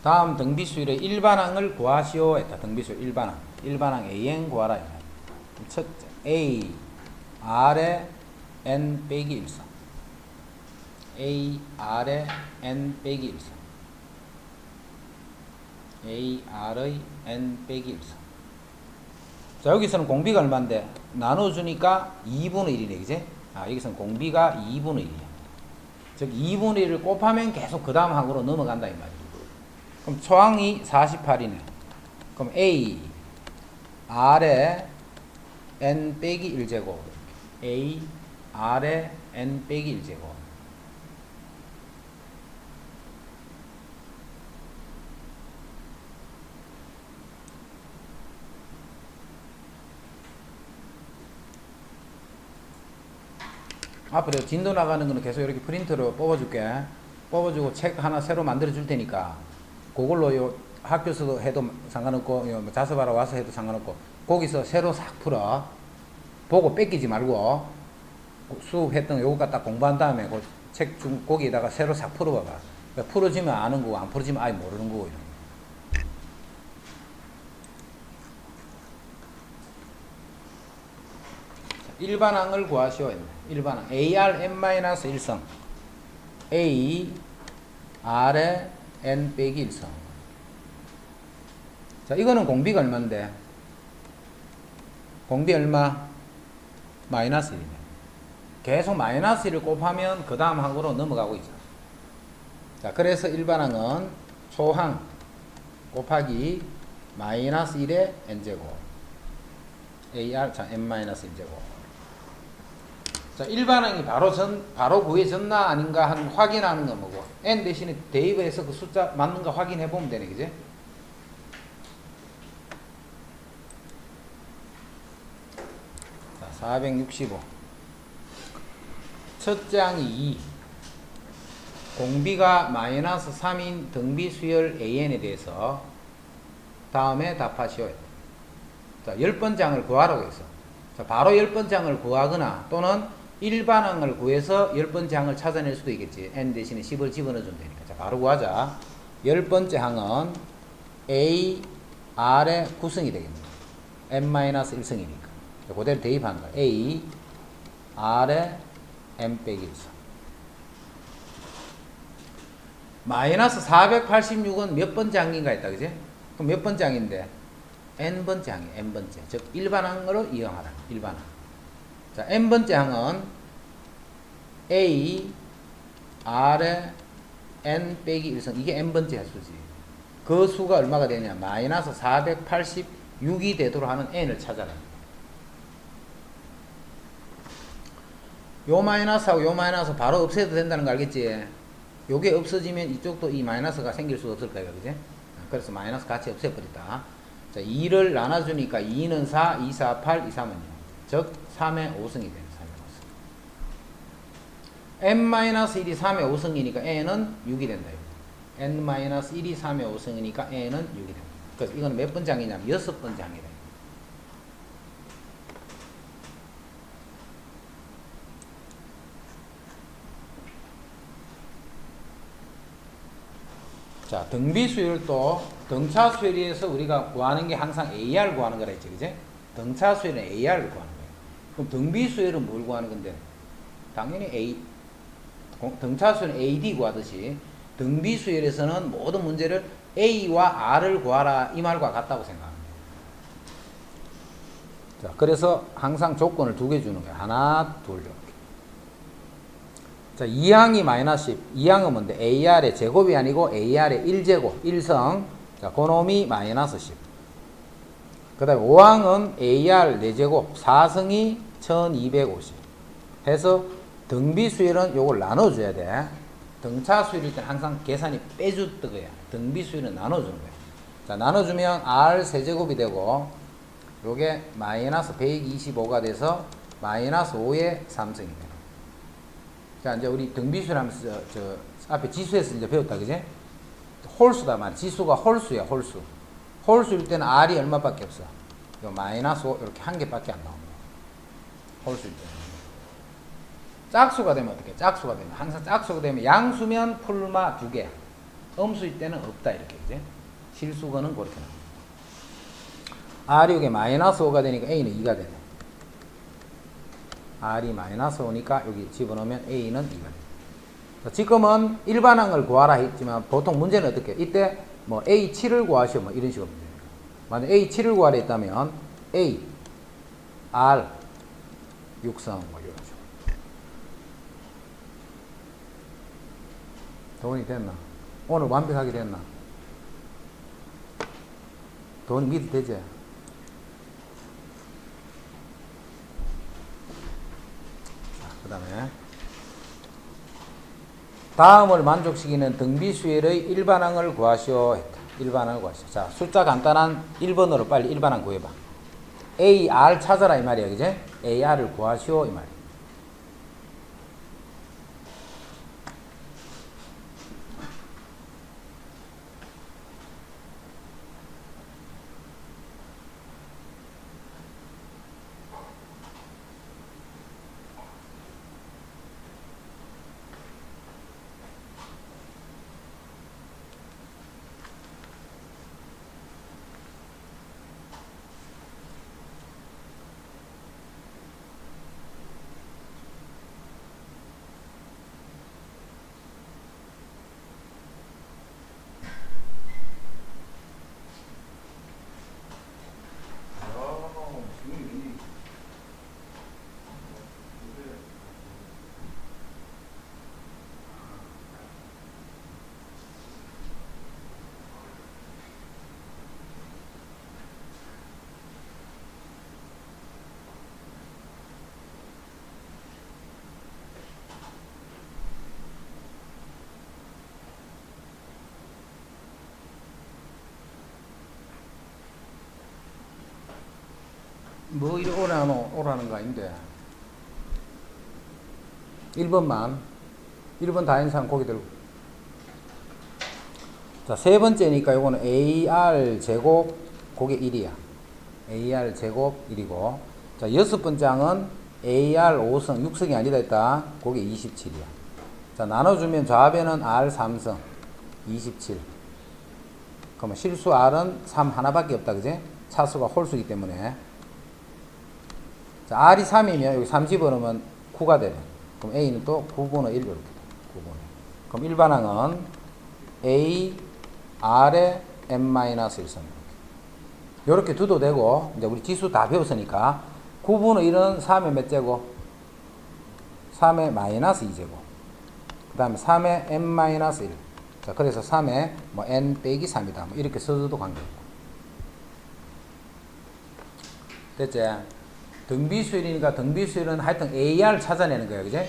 다음 등비수열의 일반항을 구하시오 했다. 등비수열 일반항. 일반항 AN 구하라. 첫째 A R에 N 빼기 1선. A R에 N 빼기 1선. A R의 N 빼기 1선. 자, 여기서는 공비가 얼마인데 나눠주니까 2분의 1이네, 그지? 아, 여기서는 공비가 2분의 1이야. 즉 2분의 1을 곱하면 계속 그 다음 항으로 넘어간다 이 말이야. 그럼 초항이 48이네. 그럼 A R에 N 빼기 1제곱. A R에 N 빼기 1제곱. 앞으로 진도 나가는 거는 계속 이렇게 프린트로 뽑아줄게. 뽑아주고 책 하나 새로 만들어 줄 테니까 그걸로 요 학교에서도 해도 상관없고 요 자습하러 와서 해도 상관없고 거기서 새로 싹 풀어. 보고 뺏기지 말고 수업했던 요거 딱 공부한 다음에 그 책 중 거기에다가 새로 싹 풀어봐봐. 풀어지면 아는 거고 안 풀어지면 아예 모르는 거고. 이런. 일반항을 구하시오. 일반항 AR N-1성 A R에 N 빼기 1성. 자, 이거는 공비가 얼마인데? 공비 얼마? 마이너스 1이네. 계속 마이너스 1을 곱하면 그 다음 항으로 넘어가고 있잖아. 자, 그래서 일반항은 초항 곱하기 마이너스 1의 n제곱 AR 자 n-1제곱. 자, 일반항이 바로 구해졌나 아닌가 하는 확인하는 건 뭐고, n 대신에 대입해서 그 숫자 맞는가 확인해 보면 되네, 그지? 자, 465. 첫째 항이 2. 공비가 마이너스 3인 등비 수열 AN에 대해서 다음에 답하시오. 자, 10번째 항을 구하라고 했어. 자, 바로 10번째 항을 구하거나 또는 일반항을 구해서 10번째 항을 찾아낼 수도 있겠지. n 대신에 10을 집어넣어주면 되니까. 자, 바로 구하자. 10번째 항은 A, R의 9승이 되겠네. n-1승이니까. 그대로 대입하는 거야. A, R의 n 빼기 1승. 마이너스 486은 몇 번째 항인가 했다, 그지? 그럼 몇 번째 항인데? n번째 항이야, n번째. 즉, 일반항으로 이용하라. 일반항. 자, n번째 항은 A, R에 n 빼기 1성. 이게 n번째 수지. 그 수가 얼마가 되냐? 마이너스 486이 되도록 하는 n을 찾아라. 요 마이너스하고 요 마이너스 바로 없애도 된다는 거 알겠지? 요게 없어지면 이쪽도 이 마이너스가 생길 수 없을 거예요, 그지? 그래서 마이너스 같이 없애버렸다. 자, 2를 나눠주니까 2는 4, 2, 4, 8, 2, 3은 6. 즉, 3의 5승이 되는 3의 5승. n-1이 3의 5승이니까 n은 6이 된다. n-1이 3의 5승이니까 n은 6이 된다. 그래서 이건 몇 번째 항이냐면 6번째 항이다. 자, 등비 수열도 등차 수열에서 우리가 구하는 게 항상 AR 구하는 거라 했지, 그지? 등차 수열은 AR을 구하는 거예요. 그럼 등비 수열은 뭘 구하는 건데? 당연히 등차수는 AD 구하듯이 등비수열에서는 모든 문제를 A와 R을 구하라 이 말과 같다고 생각합니다. 자, 그래서 항상 조건을 두 개 주는 거예요. 하나, 둘 이렇게. 자, 2항이 마이너스 10. 2항은 뭔데? AR의 제곱이 아니고 AR의 1제곱, 1성. 자, 그놈이 마이너스 10. 그 다음에 5항은 AR 4제곱, 4성이 1250. 해서 등비수열은 요걸 나눠줘야 돼. 등차수열일 때는 항상 계산이 빼주듯이야. 등비수열은 나눠주는 거야. 자, 나눠주면 R 세제곱이 되고, 요게 마이너스 125가 돼서 마이너스 5의 3승이 돼요. 자, 이제 우리 등비수열 하면서 저 앞에 지수에서 이제 배웠다, 그지? 홀수다 말이야. 지수가 홀수야, 홀수. 홀수일 때는 R이 얼마밖에 없어? 요 마이너스 5, 이렇게 한 개밖에 안 나옵니다. 홀수일 때는. 짝수가 되면 어떻게? 짝수가 되면 항상 짝수가 되면 양수면 풀마 2개, 음수일 때는 없다 이렇게 이제 실수거는 그렇게 나옵니다. R이 이게 마이너스 5가 되니까 A는 2가 되네. R이 마이너스 5니까 여기 집어넣으면 A는 2가 돼. 지금은 일반항을 구하라 했지만 보통 문제는 어떻게? 이때 뭐 A7을 구하시오 뭐 이런 식으로 문제입니다. 만약 A7을 구하라 했다면 A, R, 육성 뭐 이런 식으로. 돈이 됐나? 오늘 완벽하게 됐나? 돈이 미리 되지? 그 다음에 다음을 만족시키는 등비수열의 일반항을 구하시오 했다. 일반항을 구하시오. 자, 숫자 간단한 1번으로 빨리 일반항 구해봐. AR 찾아라 이 말이야, 그지? AR을 구하시오 이 말이야. 뭐 이리 오라는 거 아닌데 1번만 1번 다 했는 사람 고기 들고. 자, 세 번째니까 요거는 AR 제곱 그게 1이야. AR 제곱 1이고, 자, 여섯 번째 항은 AR 5성 6성이 아니다 했다. 그게 27이야. 자, 나눠주면 좌변은 R 3성 27. 그러면 실수 R은 3 하나밖에 없다, 그지? 차수가 홀수이기 때문에. 자, R이 3이면 여기 3 집어넣으면 9가 되네. 그럼 A는 또 9분의 1 이렇게 돼. 9분의. 그럼 일반항은 A, R에 n-1성. 이렇게 두도 되고, 이제 우리 지수 다 배웠으니까 9분의 1은 3의 몇 제곱? 3의 마이너스 2제곱. 그 다음에 3의 n-1. 자, 그래서 3의 뭐 n 빼기 3이다. 뭐 이렇게 써도 관계없고. 됐지? 등비수열이니까 등비수열은 하여튼 AR 찾아내는 거야, 그지?